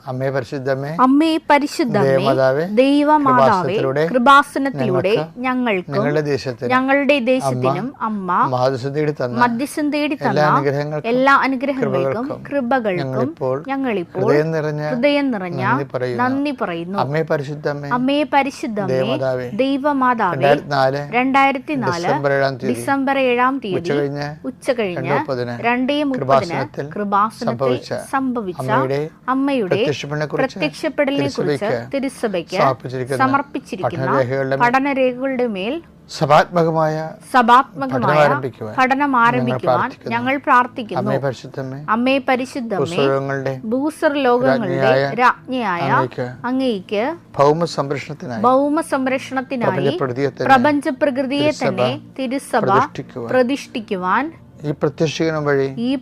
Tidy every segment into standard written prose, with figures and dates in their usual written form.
അമ്മേ പരിശുദ്ധമേ, അമ്മേ പരിശുദ്ധമേ, ദൈവമാതാവേ, കൃപാസനത്തിലൂടെ ഞങ്ങൾക്കും ഞങ്ങളുടെ ദേശത്തിനും അമ്മ മധ്യസ്ഥം തേടി തന്ന എല്ലാ അനുഗ്രഹങ്ങൾക്കും കൃപകൾക്കും ഞങ്ങളിപ്പോൾ ഹൃദയം നിറഞ്ഞ നന്ദി പറയുന്നു. അമ്മേ പരിശുദ്ധമേ, അമ്മേ പരിശുദ്ധമേ, ദൈവമാതാവേ, 2004 ഡിസംബർ 7 തീയതി ഉച്ചകഴിഞ്ഞ് 2:30 കൃപാസനത്തിൽ സംഭവിച്ച അമ്മയുടെ പ്രത്യക്ഷപ്പെടലിനെ കുറിച്ച് തിരുസഭയ്ക്ക് സമർപ്പിച്ചിരിക്കുന്ന പഠനരേഖകളുടെ മേൽ സഭാത്മകമായ പഠനം ആരംഭിക്കുവാൻ ഞങ്ങൾ പ്രാർത്ഥിക്കുന്നു. അമ്മേ പരിശുദ്ധമേ, ഭൂസ്വർ ലോകങ്ങളുടെ രാജ്ഞിയായ അങ്ങേയ്ക്ക് ഭൗമ സംരക്ഷണത്തിനായി പ്രപഞ്ച പ്രകൃതിയെ തന്നെ തിരുസഭ പ്രതിഷ്ഠിക്കുവാൻ ഈ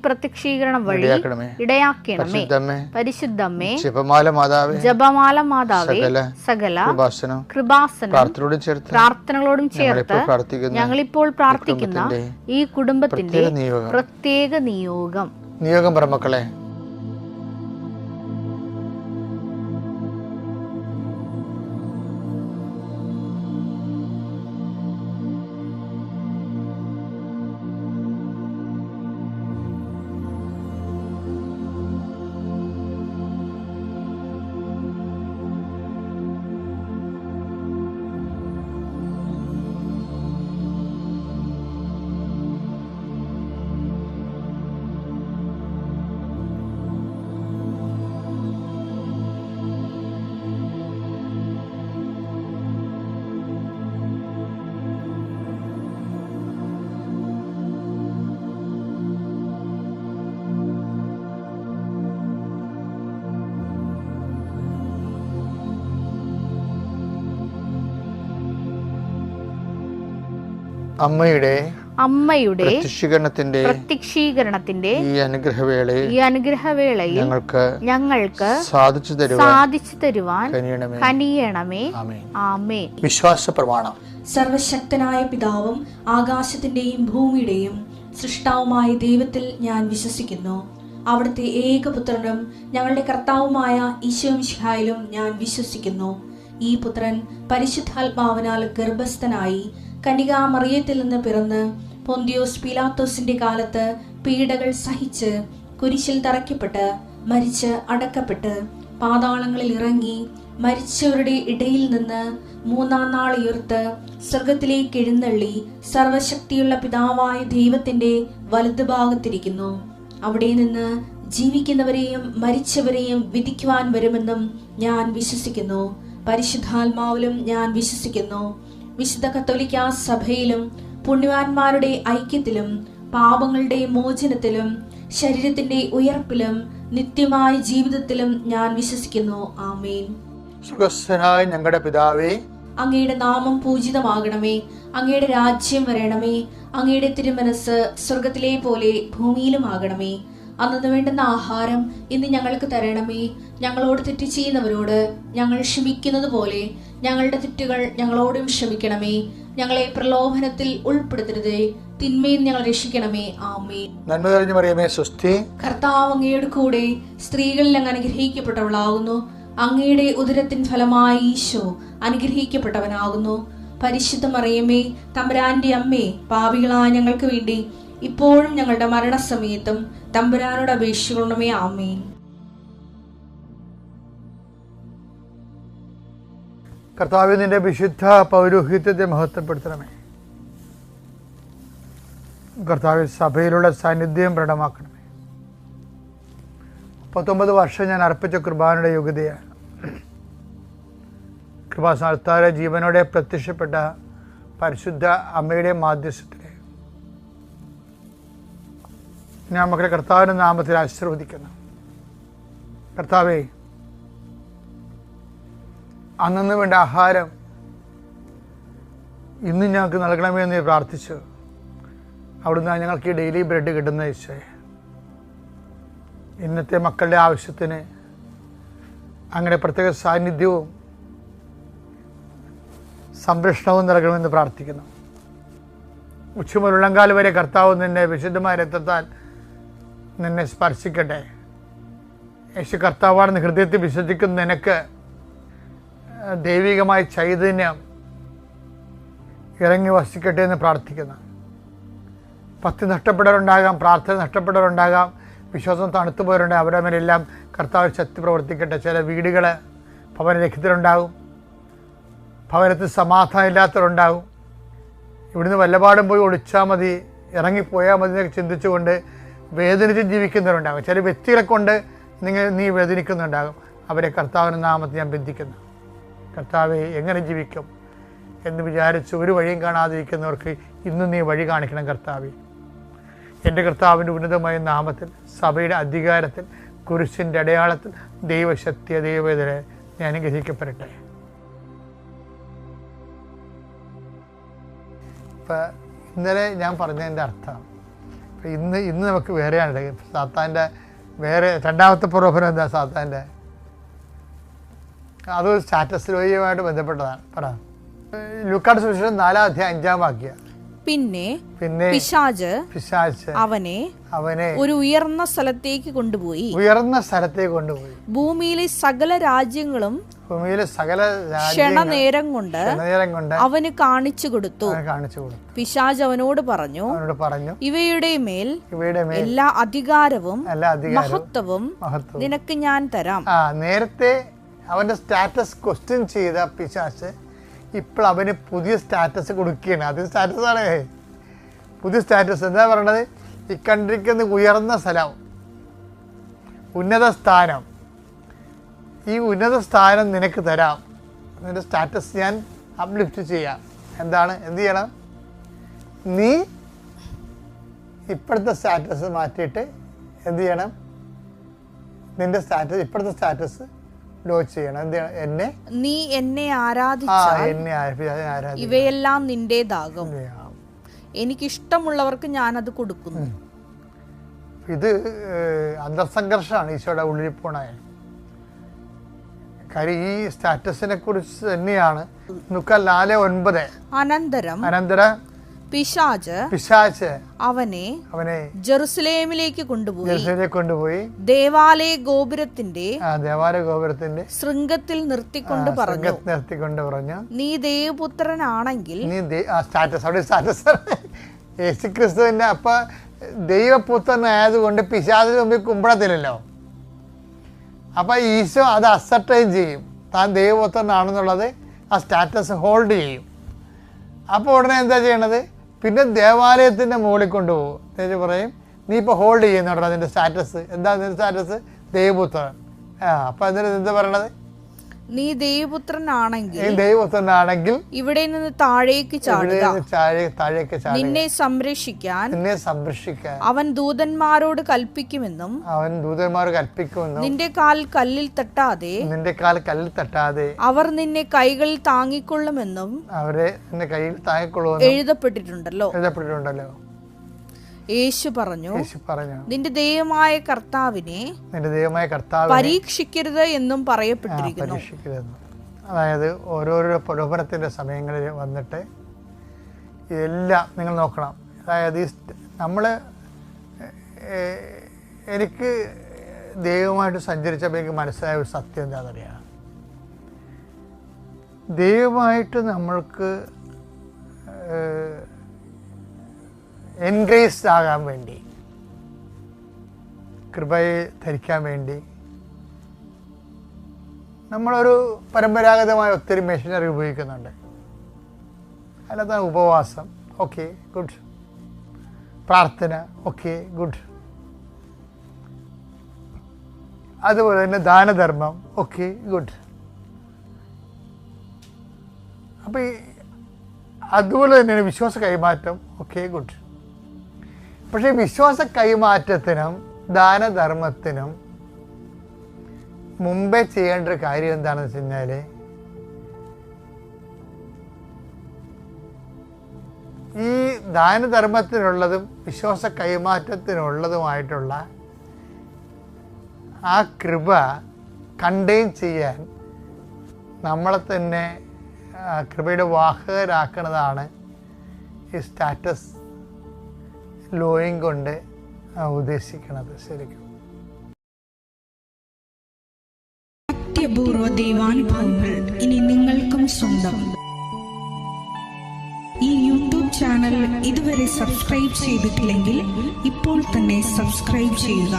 പ്രത്യക്ഷീകരണം വഴി ഇടയാക്കണമേ. പരിശുദ്ധമേ, ജപമാല മാതാവേ, സകല പ്രാർത്ഥനകളോടും ചേർത്ത് ഞങ്ങളിപ്പോൾ പ്രാർത്ഥിക്കുന്ന ഈ കുടുംബത്തിന്റെ പ്രത്യേക നിയോഗം പറമക്കളെ, അമ്മയുടെ പ്രത്യക്ഷീകരണത്തിന്റെ ഈ അനുഗ്രഹവേളയിൽ ഞങ്ങൾക്ക് സാധിച്ചു തരുവാൻ കനിയണമേ. ആമേൻ. വിശ്വാസ പ്രമാണം. സർവശക്തനായ പിതാവും ആകാശത്തിന്റെയും ഭൂമിയുടെയും സൃഷ്ടാവുമായ ദൈവത്തിൽ ഞാൻ വിശ്വസിക്കുന്നു. അവിടുത്തെ ഏകപുത്രനും ഞങ്ങളുടെ കർത്താവുമായ ഈശോമിശിഹായിലും ഞാൻ വിശ്വസിക്കുന്നു. ഈ പുത്രൻ പരിശുദ്ധാത്മാവിനാൽ ഗർഭസ്ഥനായി കന്യകാമറിയത്തിൽ നിന്ന് പിറന്ന് പൊന്തിയോസ് പീലാത്തോസിന്റെ കാലത്ത് പീഡകൾ സഹിച്ച് കുരിശിൽ തറയ്ക്കപ്പെട്ട് മരിച്ച് അടക്കപ്പെട്ട് പാതാളങ്ങളിൽ ഇറങ്ങി മരിച്ചവരുടെ ഇടയിൽ നിന്ന് 3-ാം നാൾ ഉയർത്ത് സ്വർഗത്തിലേക്ക് എഴുന്നള്ളി സർവശക്തിയുള്ള പിതാവായ ദൈവത്തിന്റെ വലതുഭാഗത്തിരിക്കുന്നു. അവിടെ നിന്ന് ജീവിക്കുന്നവരെയും മരിച്ചവരെയും വിധിക്കുവാൻ വരുമെന്നും ഞാൻ വിശ്വസിക്കുന്നു. പരിശുദ്ധാത്മാവിലും ഞാൻ വിശ്വസിക്കുന്നു. വിശുദ്ധ കത്തോലിക്കാ സഭയിലും പുണ്യവാന്മാരുടെ ഐക്യത്തിലും പാപങ്ങളുടെ മോചനത്തിലും ശരീരത്തിന്റെ ഉയർപ്പിലും നിത്യമായ ജീവിതത്തിലും ഞാൻ വിശ്വസിക്കുന്നു. ആമേൻ. സ്വർഗ്ഗസ്ഥനായ ഞങ്ങളുടെ പിതാവേ, അങ്ങയുടെ നാമം പൂജിതമാകണമേ. അങ്ങയുടെ രാജ്യം വരണമേ. അങ്ങയുടെ തിരുമനസ് സ്വർഗത്തിലെ പോലെ ഭൂമിയിലും ആകണമേ. അന്നു വേണ്ടുന്ന ആഹാരം ഇന്ന് ഞങ്ങൾക്ക് തരണമേ. ഞങ്ങളോട് തെറ്റ് ചെയ്യുന്നവരോട് ഞങ്ങൾ ക്ഷമിക്കുന്നത് പോലെ ഞങ്ങളുടെ തെറ്റുകൾ ഞങ്ങളോടും ക്ഷമിക്കണമേ. ഞങ്ങളെ പ്രലോഭനത്തിൽ ഉൾപ്പെടുത്തരുതേ, തിന്മയിൽ ഞങ്ങൾ രക്ഷിക്കണമേ. ആമേൻ. നന്മ നിറഞ്ഞ മറിയമേ, സ്വസ്തി. കർത്താവ് അങ്ങയുടെ കൂടെ സ്ത്രീകളിൽ അങ്ങ് അനുഗ്രഹിക്കപ്പെട്ടവളാകുന്നു. അങ്ങയുടെ ഉദരത്തിൻ ഫലമായി ഈശോ അനുഗ്രഹിക്കപ്പെട്ടവനാകുന്നു. പരിശുദ്ധ മറിയമേ, തമ്പുരാന്റെ അമ്മേ, പാപികളായ ഞങ്ങൾക്ക് വേണ്ടി ഇപ്പോഴും ഞങ്ങളുടെ മരണസമയത്തും തമ്പുരാനോട് അപേക്ഷിക്കണമേ. ആമേൻ. കർത്താവേ, നിന്റെ വിശുദ്ധ പൗരോഹിത്യത്തെ മഹത്വപ്പെടുത്തണമേ. കർത്താവേ, സഭയിലുള്ള സാന്നിധ്യം പ്രകടമാക്കണമേ. 19 വർഷം ഞാൻ അർപ്പിച്ച കുർബാനയുടെ യോഗ്യതയാണ്. കൃപാസ്ഥാനത്താരെ ജീവനോടെ പ്രത്യക്ഷപ്പെട്ട പരിശുദ്ധ അമ്മയുടെ മാധ്യസ്ഥത്തിലെ ഞാൻ മക്കളെ കർത്താവിൻ്റെ നാമത്തിൽ ആശീർവദിക്കുന്നു. കർത്താവേ, അന്നു വേണ്ട ആഹാരം ഇന്ന് ഞങ്ങൾക്ക് നൽകണമെന്ന് പ്രാർത്ഥിച്ചു. അവിടുന്ന് ഞങ്ങൾക്ക് ഈ ഡെയിലി ബ്രെഡ് കിട്ടുന്ന ഈശോയെ, ഇന്നത്തെ മക്കളുടെ ആവശ്യത്തിന് അങ്ങനെ പ്രത്യേക സാന്നിധ്യവും സംരക്ഷണവും നൽകണമെന്ന് പ്രാർത്ഥിക്കുന്നു. ഉച്ചമുരുള്ളങ്കാൽ വരെ കർത്താവ് നിന്നെ വിശുദ്ധമായ രക്തത്താൽ നിന്നെ സ്പർശിക്കട്ടെ. യേശു കർത്താവാണെന്ന് ഹൃദയത്തിൽ വിശ്വസിക്കുന്ന നിനക്ക് ദൈവികമായ ചൈതന്യം ഇറങ്ങി വസിക്കട്ടെ എന്ന് പ്രാർത്ഥിക്കുന്നു. ഭക്തി നഷ്ടപ്പെട്ടവരുണ്ടാകാം, പ്രാർത്ഥന നഷ്ടപ്പെട്ടവരുണ്ടാകാം, വിശ്വാസം തണുത്തു പോയവരുണ്ടാകും. അവരുടെ മേലെല്ലാം കർത്താവ് ശക്തി പ്രവർത്തിക്കട്ടെ. ചില വീടുകൾ ഭവനരഹിതരുണ്ടാകും, ഭവനത്തിൽ സമാധാനം ഇല്ലാത്തവരുണ്ടാകും. ഇവിടുന്ന് വല്ലപാടും പോയി ഒളിച്ചാൽ മതി, ഇറങ്ങിപ്പോയാൽ മതി എന്നൊക്കെ ചിന്തിച്ചുകൊണ്ട് വേദനിച്ച് ജീവിക്കുന്നവരുണ്ടാകും. ചില വ്യക്തികളെ കൊണ്ട് നീ വേദനിക്കുന്നുണ്ടാകും. അവരെ കർത്താവിൻ്റെ നാമത്തിൽ ഞാൻ ബന്ധിക്കുന്നു. കർത്താവെ, എങ്ങനെ ജീവിക്കും എന്ന് വിചാരിച്ച് ഒരു വഴിയും കാണാതിരിക്കുന്നവർക്ക് ഇന്ന് നീ വഴി കാണിക്കണം കർത്താവെ. എൻ്റെ കർത്താവിൻ്റെ ഉന്നതമായ നാമത്തിൽ, സഭയുടെ അധികാരത്തിൽ, കുരിശിൻ്റെ അടയാളത്തിൽ, ദൈവശക്തിയ ദൈവവേദനെ ഞാൻ അനുഗ്രഹിക്കപ്പെടട്ടെ. ഇപ്പം ഇന്നലെ ഞാൻ പറഞ്ഞതിൻ്റെ അർത്ഥം ഇന്ന് നമുക്ക് വേറെയാണ്. സാത്താൻ്റെ വേറെ രണ്ടാമത്തെ പ്രലോഭനം എന്താ? സാത്താൻ്റെ അത് സ്റ്റാറ്റസ് ലോകവുമായിട്ട് ബന്ധപ്പെട്ടതാണ്. പറ. ലൂക്കായുടെ സുവിശേഷം 4:5 പിന്നെ പിശാച് അവനെ ഒരു ഉയർന്ന സ്ഥലത്തേക്ക് കൊണ്ടുപോയി ഭൂമിയിലെ സകല രാജ്യങ്ങളും ക്ഷണനേരം കൊണ്ട് അവന് കാണിച്ചു കൊടുത്തു. പിശാച് അവനോട് പറഞ്ഞു, ഇവയുടെ മേൽ എല്ലാ അധികാരവും മഹത്വവും നിനക്ക് ഞാൻ തരാം. നേരത്തെ അവന്റെ സ്റ്റാറ്റസ് ക്വസ്റ്റ്യൻ ചെയ്ത പിശാച് ഇപ്പോൾ അവന് പുതിയ സ്റ്റാറ്റസ് കൊടുക്കുകയാണ്. അത് സ്റ്റാറ്റസാണ്, പുതിയ സ്റ്റാറ്റസ്. എന്താ പറയണത്? ഈ കണ്ടിരിക്കുന്ന ഉയർന്ന സ്ഥലം, ഉന്നത സ്ഥാനം, ഈ ഉന്നത സ്ഥാനം നിനക്ക് തരാം. നിന്റെ സ്റ്റാറ്റസ് ഞാൻ അപ്ലിഫ്റ്റ് ചെയ്യാം. എന്ത് ചെയ്യണം? നീ ഇപ്പോഴത്തെ സ്റ്റാറ്റസ് മാറ്റിയിട്ട് എന്ത് ചെയ്യണം? നിന്റെ സ്റ്റാറ്റസ്, ഇപ്പോഴത്തെ സ്റ്റാറ്റസ് ലോഞ്ച് ചെയ്യണം. എന്ത് ചെയ്യണം? നീ എന്നെ ആരാധിച്ചാൽ ഇവയെല്ലാം നിന്റേതാകും. എനിക്കിഷ്ടമുള്ളവർക്ക് ഞാനത് കൊടുക്കുന്നു. ഇത് അന്തർസംഘർഷമാണ് ഈശോയുടെ ഉള്ളിൽ പോണ കാര്യം. ഈ സ്റ്റാറ്റസിനെ കുറിച്ച് തന്നെയാണ് 4:9 അനന്തരം പിശാച് അവനെ ജെറുസലേമിലേക്ക് കൊണ്ടുപോയി ദേവാലയ ഗോപുരത്തിന്റെ ശൃംഗത്തിൽ നിർത്തിക്കൊണ്ട് പറഞ്ഞു, നീ ദൈവപുത്രനാണെങ്കിൽ. യേശുക്രിസ്തുവിന്റെ അപ്പൊ ദൈവപുത്രനായതുകൊണ്ട് പിശാചിന് മുമ്പിൽ കുമ്പിടത്തില്ലല്ലോ. അപ്പൊ ഈശോ അത് അസർട്ടൈൻ ചെയ്യും, താൻ ദൈവപുത്രനാണെന്നുള്ളത് ആ സ്റ്റാറ്റസ് ഹോൾഡ് ചെയ്യും. അപ്പോൾ ഉടനെ എന്താ ചെയ്യണത്? പിന്നെ ദേവാലയത്തിൻ്റെ മുകളിൽ കൊണ്ടുപോകും. എന്നിട്ട് പറയും, നീ ഇപ്പോൾ ഹോൾഡ് ചെയ്യുന്നുണ്ടോ അതിൻ്റെ സ്റ്റാറ്റസ്? എന്താ നിന്റെ സ്റ്റാറ്റസ്? ദൈവപുത്രൻ. അപ്പം എന്നിട്ട് എന്താ പറയണത്? നീ ദൈവപുത്രനാണെങ്കിൽ ഇവിടെ നിന്ന് താഴേക്ക് ചാടുക. നിന്നെ സംരക്ഷിക്കാൻ അവൻ ദൂതന്മാരോട് കൽപ്പിക്കുമെന്നും നിന്റെ കാൽ കല്ലിൽ തട്ടാതെ അവർ നിന്നെ കൈകളിൽ താങ്ങിക്കൊള്ളുമെന്നും എഴുതപ്പെട്ടിട്ടുണ്ടല്ലോ. യേശു പറഞ്ഞു, നിന്റെ ദൈവമായ കർത്താവിനെ പരീക്ഷിക്കരുത് എന്നും പറയപ്പെട്ടിരിക്കുന്നു. അതായത് ഓരോരോ പ്രലോഭനത്തിൻ്റെ സമയങ്ങളിൽ വന്നിട്ട് ഇതെല്ലാം നിങ്ങൾ നോക്കണം. അതായത് എനിക്ക് ദൈവമായിട്ട് സഞ്ചരിച്ചപ്പോൾ എനിക്ക് മനസ്സിലായ ഒരു സത്യം എന്താണെന്നറിയാം. ദൈവമായിട്ട് നമ്മൾക്ക് എൻഗ്രേസ്ഡ് ആകാൻ വേണ്ടി, കൃപയെ ധരിക്കാൻ വേണ്ടി നമ്മളൊരു പരമ്പരാഗതമായ ഒത്തിരി മെഷീനറി ഉപയോഗിക്കുന്നുണ്ട്. അതിനകത്താണ് ഉപവാസം, ഓക്കെ ഗുഡ്. പ്രാർത്ഥന, ഓക്കെ ഗുഡ്. അതുപോലെ തന്നെ ദാനധർമ്മം, ഓക്കെ ഗുഡ്. അപ്പോൾ അതുപോലെ തന്നെയാണ് വിശ്വാസ കൈമാറ്റം, ഓക്കെ ഗുഡ്. പക്ഷേ വിശ്വാസ കൈമാറ്റത്തിനും ദാനധർമ്മത്തിനും മുമ്പേ ചെയ്യേണ്ട ഒരു കാര്യം എന്താണെന്ന് വെച്ച് കഴിഞ്ഞാൽ, ഈ ദാനധർമ്മത്തിനുള്ളതും വിശ്വാസ കൈമാറ്റത്തിനുള്ളതുമായിട്ടുള്ള ആ കൃപ കണ്ടെയ്ൻ ചെയ്യാൻ നമ്മളെ തന്നെ കൃപയുടെ വാഹകരാക്കുന്നതാണ് ഈ സ്റ്റാറ്റസ് ലോയിങ് കൊണ്ട് ഉദ്ദേശിക്കുന്നത് ശരിക്കും. അത്യപൂർവ ദൈവാനുഭവങ്ങൾ ഇനി നിങ്ങൾക്കും സ്വന്തം. ഈ യൂട്യൂബ് ചാനൽ ഇതുവരെ സബ്സ്ക്രൈബ് ചെയ്തിട്ടില്ലെങ്കിൽ ഇപ്പോൾ തന്നെ സബ്സ്ക്രൈബ് ചെയ്യുക.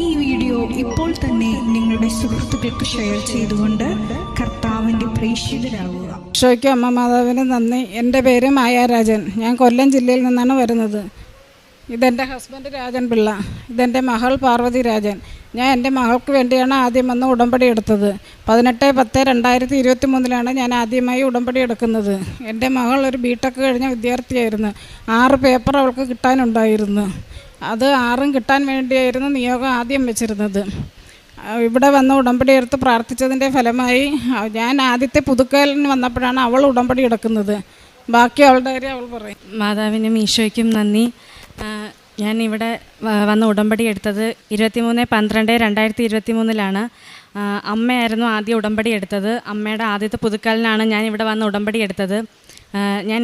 ഈ വീഡിയോ ഇപ്പോൾ തന്നെ നിങ്ങളുടെ സുഹൃത്തുക്കൾക്ക് ഷെയർ ചെയ്തുകൊണ്ട് കർത്താവിന്റെ പ്രേക്ഷിതരാകുക. ഈശോയ്ക്ക് അമ്മ മാതാവിന് നന്ദി. എൻ്റെ പേര് മായാരാജൻ. ഞാൻ കൊല്ലം ജില്ലയിൽ നിന്നാണ് വരുന്നത്. ഇതെൻ്റെ ഹസ്ബൻഡ് രാജൻ പിള്ള. ഇതെൻ്റെ മകൾ പാർവതി രാജൻ. ഞാൻ എൻ്റെ മകൾക്ക് വേണ്ടിയാണ് ആദ്യം വന്ന് ഉടമ്പടി എടുത്തത്. 18/10/2023 ഞാൻ ആദ്യമായി ഉടമ്പടി എടുക്കുന്നത്. എൻ്റെ മകൾ ഒരു ബിടെക് കഴിഞ്ഞ വിദ്യാർത്ഥിയായിരുന്നു. 6 പേപ്പർ അവൾക്ക് കിട്ടാനുണ്ടായിരുന്നു. അത് 6 കിട്ടാൻ വേണ്ടിയായിരുന്നു നിയോഗം ആദ്യം വെച്ചിരുന്നത്. ഇവിടെ വന്ന് ഉടമ്പടി എടുത്ത് പ്രാർത്ഥിച്ചതിൻ്റെ ഫലമായി ഞാൻ ആദ്യത്തെ പുതുക്കലിന് വന്നപ്പോഴാണ് അവൾ ഉടമ്പടി എടുക്കുന്നത്. ബാക്കി അവളുടെ കാര്യം അവൾ പറയും. മാതാവിനും ഈശോയ്ക്കും നന്ദി. ഞാൻ ഇവിടെ വന്ന് ഉടമ്പടി എടുത്തത് 23/12/2023 അമ്മയായിരുന്നു ആദ്യം ഉടമ്പടി എടുത്തത്. അമ്മയുടെ ആദ്യത്തെ പുതുക്കലിനാണ് ഞാൻ ഇവിടെ വന്ന് ഉടമ്പടി എടുത്തത്. ഞാൻ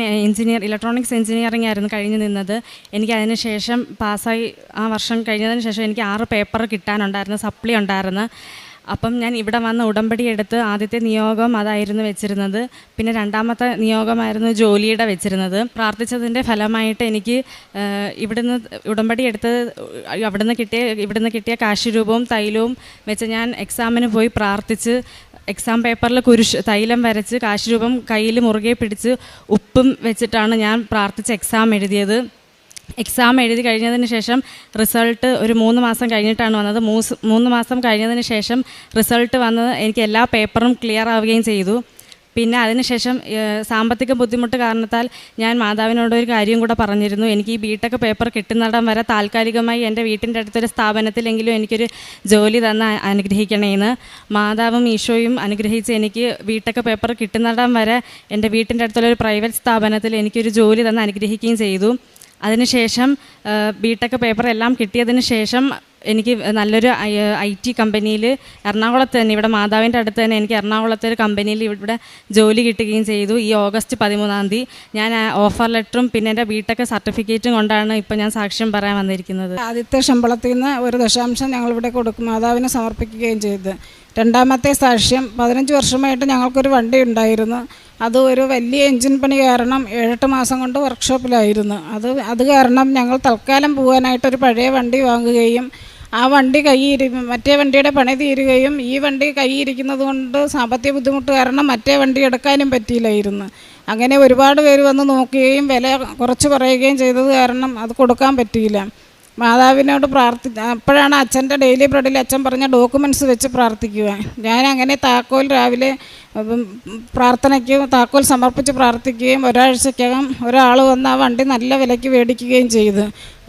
ഇലക്ട്രോണിക്സ് എഞ്ചിനീയറിംഗ് ആയിരുന്നു കഴിഞ്ഞ് നിന്നത്. എനിക്ക് അതിന് ശേഷം പാസ്സായി ആ വർഷം കഴിഞ്ഞതിന് ശേഷം എനിക്ക് 6 പേപ്പർ കിട്ടാനുണ്ടായിരുന്നു, സപ്ലി ഉണ്ടായിരുന്നു. അപ്പം ഞാൻ ഇവിടെ വന്ന് ഉടമ്പടി എടുത്ത് ആദ്യത്തെ നിയോഗം അതായിരുന്നു വെച്ചിരുന്നത്. പിന്നെ രണ്ടാമത്തെ നിയോഗമായിരുന്നു ജോലിയുടെ വെച്ചിരുന്നത്. പ്രാർത്ഥിച്ചതിൻ്റെ ഫലമായിട്ട് എനിക്ക് ഇവിടുന്ന് ഉടമ്പടി എടുത്ത് ഇവിടുന്ന് കിട്ടിയ കാശ് രൂപവും തൈലവും വെച്ച് ഞാൻ എക്സാമിന് പോയി പ്രാർത്ഥിച്ച് എക്സാം പേപ്പറിൽ തൈലം വരച്ച് കാശ് രൂപം കയ്യിൽ മുറുകെ പിടിച്ച് ഉപ്പും വെച്ചിട്ടാണ് ഞാൻ പ്രാർത്ഥിച്ച് എക്സാം എഴുതിയത്. എക്സാം എഴുതി കഴിഞ്ഞതിന് ശേഷം റിസൾട്ട് ഒരു 3 മാസം കഴിഞ്ഞിട്ടാണ് വന്നത്. 3 മാസം കഴിഞ്ഞതിന് ശേഷം റിസൾട്ട് വന്നത് എനിക്ക് എല്ലാ പേപ്പറും ക്ലിയർ ആവുകയും ചെയ്തു. പിന്നെ അതിനുശേഷം സാമ്പത്തിക ബുദ്ധിമുട്ട് കാരണത്താൽ ഞാൻ മാതാവിനോട് ഒരു കാര്യം കൂടെ പറഞ്ഞിരുന്നു. എനിക്ക് ഈ ബിടെക് പേപ്പർ കിട്ടുന്നിടം വരെ താൽക്കാലികമായി എൻ്റെ വീട്ടിൻ്റെ അടുത്തൊരു സ്ഥാപനത്തിലെങ്കിലും എനിക്കൊരു ജോലി തന്ന് അനുഗ്രഹിക്കണേന്ന്. മാതാവും ഈശോയും അനുഗ്രഹിച്ച് എനിക്ക് ബിടെക് പേപ്പർ കിട്ടുന്നിടം വരെ എൻ്റെ വീട്ടിൻ്റെ അടുത്തുള്ളൊരു പ്രൈവറ്റ് സ്ഥാപനത്തിൽ എനിക്കൊരു ജോലി തന്ന് അനുഗ്രഹിക്കുകയും ചെയ്തു. അതിനുശേഷം ബിടെക് പേപ്പർ എല്ലാം കിട്ടിയതിന് ശേഷം എനിക്ക് നല്ലൊരു IT കമ്പനിയിൽ എറണാകുളത്ത് തന്നെ, ഇവിടെ മാതാവിൻ്റെ അടുത്ത് തന്നെ എനിക്ക് എറണാകുളത്തെ ഒരു കമ്പനിയിൽ ഇവിടെ ജോലി കിട്ടുകയും ചെയ്തു. ഈ ഓഗസ്റ്റ് 13 ഞാൻ ഓഫർ ലെറ്ററും പിന്നെ എൻ്റെ ബിടെക് സർട്ടിഫിക്കറ്റും കൊണ്ടാണ് ഇപ്പോൾ ഞാൻ സാക്ഷ്യം പറയാൻ വന്നിരിക്കുന്നത്. ആദ്യത്തെ ശമ്പളത്തിൽ നിന്ന് 1 ഞങ്ങളിവിടെ കൊടുക്കും, മാതാവിന് സമർപ്പിക്കുകയും ചെയ്ത്. രണ്ടാമത്തെ സാക്ഷ്യം 15 വർഷമായിട്ട് ഞങ്ങൾക്കൊരു വണ്ടി ഉണ്ടായിരുന്നു. അത് ഒരു വലിയ എൻജിൻ പണി കാരണം 7-8 മാസം കൊണ്ട് വർക്ക്ഷോപ്പിലായിരുന്നു. അത് കാരണം ഞങ്ങൾ തൽക്കാലം പോകാനായിട്ടൊരു പഴയ വണ്ടി വാങ്ങുകയും ആ വണ്ടി മറ്റേ വണ്ടിയുടെ പണി തീരുകയും ഈ വണ്ടി കയ്യിരിക്കുന്നത് കൊണ്ട് സാമ്പത്തിക ബുദ്ധിമുട്ട് കാരണം മറ്റേ വണ്ടി എടുക്കാനും പറ്റിയില്ലായിരുന്നു. അങ്ങനെ ഒരുപാട് പേര് വന്ന് നോക്കുകയും വില കുറച്ച് പറയുകയും ചെയ്തത് കാരണം അത് കൊടുക്കാൻ പറ്റിയില്ല. മാതാവിനോട് അപ്പോഴാണ് അച്ഛൻ്റെ ഡെയിലി ബ്രെഡിൽ അച്ഛൻ പറഞ്ഞ ഡോക്യുമെൻറ്റ്സ് വെച്ച് പ്രാർത്ഥിക്കുക. ഞാൻ അങ്ങനെ താക്കോൽ രാവിലെ താക്കോൽ സമർപ്പിച്ച് പ്രാർത്ഥിക്കുകയും ഒരാഴ്ചക്കകം ഒരാൾ വന്ന് ആ വണ്ടി നല്ല വിലയ്ക്ക് മേടിക്കുകയും ചെയ്തു.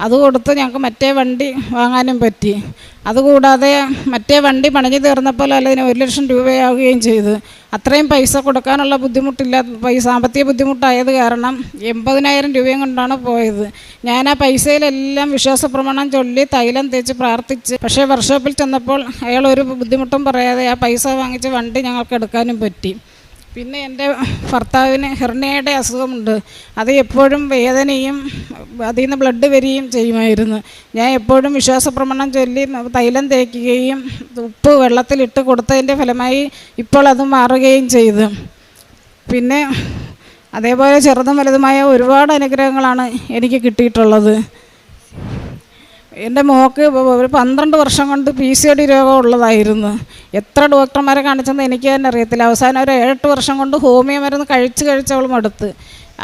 അത് കൊടുത്ത് ഞങ്ങൾക്ക് മറ്റേ വണ്ടി വാങ്ങാനും പറ്റി. അതുകൂടാതെ മറ്റേ വണ്ടി പണിഞ്ഞു തീർന്നപ്പോൾ അതിന് 1 ലക്ഷം രൂപയാവുകയും ചെയ്തു. അത്രയും പൈസ കൊടുക്കാനുള്ള സാമ്പത്തിക ബുദ്ധിമുട്ടായത് കാരണം 80,000 രൂപയും കൊണ്ടാണ് പോയത്. ഞാൻ ആ പൈസയിലെല്ലാം വിശ്വാസ പ്രമാണം ചൊല്ലി തൈലം തേച്ച് പ്രാർത്ഥിച്ച്, പക്ഷേ വർക്ക്ഷോപ്പിൽ ചെന്നപ്പോൾ അയാൾ ഒരു ബുദ്ധിമുട്ടും പറയാതെ ആ പൈസ വാങ്ങിച്ച് വണ്ടി ഞങ്ങൾക്ക് എടുക്കാനും പറ്റി. പിന്നെ എൻ്റെ ഭർത്താവിന് ഹെർണിയയുടെ അസുഖമുണ്ട്. അത് എപ്പോഴും വേദനയും അതിൽ നിന്ന് ബ്ലഡ് വരികയും ചെയ്യുമായിരുന്നു. ഞാൻ എപ്പോഴും വിശ്വാസ പ്രമാണം ചൊല്ലി തൈലം തേക്കുകയും ഉപ്പ് വെള്ളത്തിലിട്ട് കൊടുത്തതിൻ്റെ ഫലമായി ഇപ്പോൾ അത് മാറുകയും ചെയ്തു. പിന്നെ അതേപോലെ ചെറുതും വലുതുമായ ഒരുപാട് അനുഗ്രഹങ്ങളാണ് എനിക്ക് കിട്ടിയിട്ടുള്ളത്. എൻ്റെ മോൾക്ക് ഒരു 12 വർഷം കൊണ്ട് PCOD രോഗം ഉള്ളതായിരുന്നു. എത്ര ഡോക്ടർമാരെ കാണിച്ചെന്ന് എനിക്ക് തന്നെ അറിയത്തില്ല. അവസാനം ഒരു 7-8 വർഷം കൊണ്ട് ഹോമിയോ മരുന്ന് കഴിച്ച് അവൾ മടുത്ത്.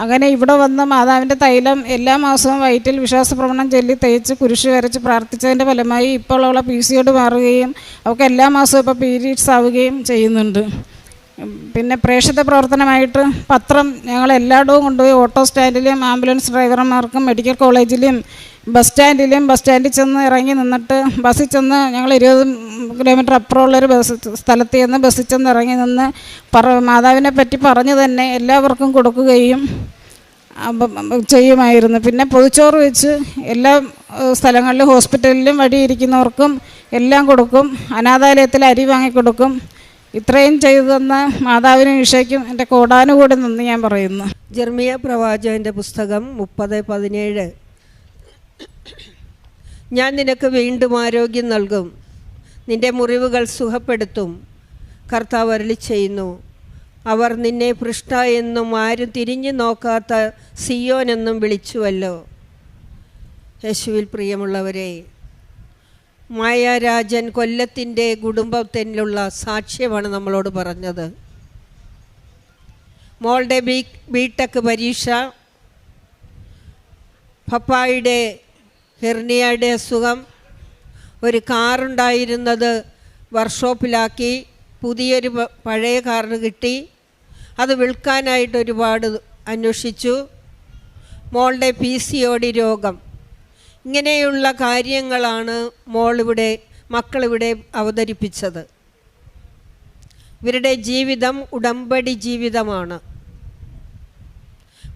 അങ്ങനെ ഇവിടെ വന്ന് മാതാവിൻ്റെ തൈലം എല്ലാ മാസവും വയറ്റിൽ വിശ്വാസ പ്രമാണം ചൊല്ലി തേച്ച് കുരിശ് വരച്ച് പ്രാർത്ഥിച്ചതിൻ്റെ ഫലമായി ഇപ്പോൾ അവളെ PCOD മാറുകയും അവൾക്ക് എല്ലാ മാസവും ഇപ്പോൾ പീരീഡ്സ് ആവുകയും ചെയ്യുന്നുണ്ട്. പിന്നെ പ്രേക്ഷിത പ്രവർത്തനമായിട്ട് പത്രം ഞങ്ങൾ എല്ലായിടവും കൊണ്ടുപോയി ഓട്ടോ സ്റ്റാൻഡിലും ആംബുലൻസ് ഡ്രൈവർമാർക്കും മെഡിക്കൽ കോളേജിലും ബസ് സ്റ്റാൻഡിൽ ചെന്ന് ഇറങ്ങി നിന്നിട്ട് ബസ്സിൽ ചെന്ന് ഞങ്ങൾ 20 കിലോമീറ്റർ അപ്പുറമുള്ളൊരു സ്ഥലത്ത് ചെന്ന് ബസ്സിൽ ചെന്ന് ഇറങ്ങി നിന്ന് മാതാവിനെ പറ്റി പറഞ്ഞു തന്നെ എല്ലാവർക്കും കൊടുക്കുകയും ചെയ്യുമായിരുന്നു. പിന്നെ പൊതിച്ചോറ് വെച്ച് എല്ലാ സ്ഥലങ്ങളിലും ഹോസ്പിറ്റലിലും വഴിയിരിക്കുന്നവർക്കും എല്ലാം കൊടുക്കും. അനാഥാലയത്തിൽ അരി വാങ്ങിക്കൊടുക്കും. ഇത്രയും ചെയ്തു തന്ന മാതാവിനും ഈശോയ്ക്കും എൻ്റെ കോടാനുകൂടി നന്ദി ഞാൻ പറയുന്നു. ജെർമിയ പ്രവാചകൻ്റെ പുസ്തകം 30:17. ഞാൻ നിനക്ക് വീണ്ടും ആരോഗ്യം നൽകും, നിൻ്റെ മുറിവുകൾ സുഖപ്പെടുത്തും, കർത്താവ് അരുളി ചെയ്യുന്നു, അവർ നിന്നെ പൃഷ്ഠ എന്നും ആരും തിരിഞ്ഞു നോക്കാത്ത സിയോൻ എന്നും വിളിച്ചുവല്ലോ. യേശുവിൽ പ്രിയമുള്ളവരെ, മായാരാജൻ കൊല്ലത്തിൻ്റെ കുടുംബത്തിലുള്ള സാക്ഷ്യമാണ് നമ്മളോട് പറഞ്ഞത്. മോളുടെ ബിടെക് പരീക്ഷ, പപ്പായുടെ ഹെർണിയയുടെ അസുഖം, ഒരു കാറുണ്ടായിരുന്നത് വർക്ക്ഷോപ്പിലാക്കി പുതിയൊരു പഴയ കാറ് കിട്ടി, അത് വിൽക്കാനായിട്ട് ഒരുപാട് അന്വേഷിച്ചു. മോളുടെ PCOD രോഗം, ഇങ്ങനെയുള്ള കാര്യങ്ങളാണ് മക്കളിവിടെ അവതരിപ്പിച്ചത്. ഇവരുടെ ജീവിതം ഉടമ്പടി ജീവിതമാണ്.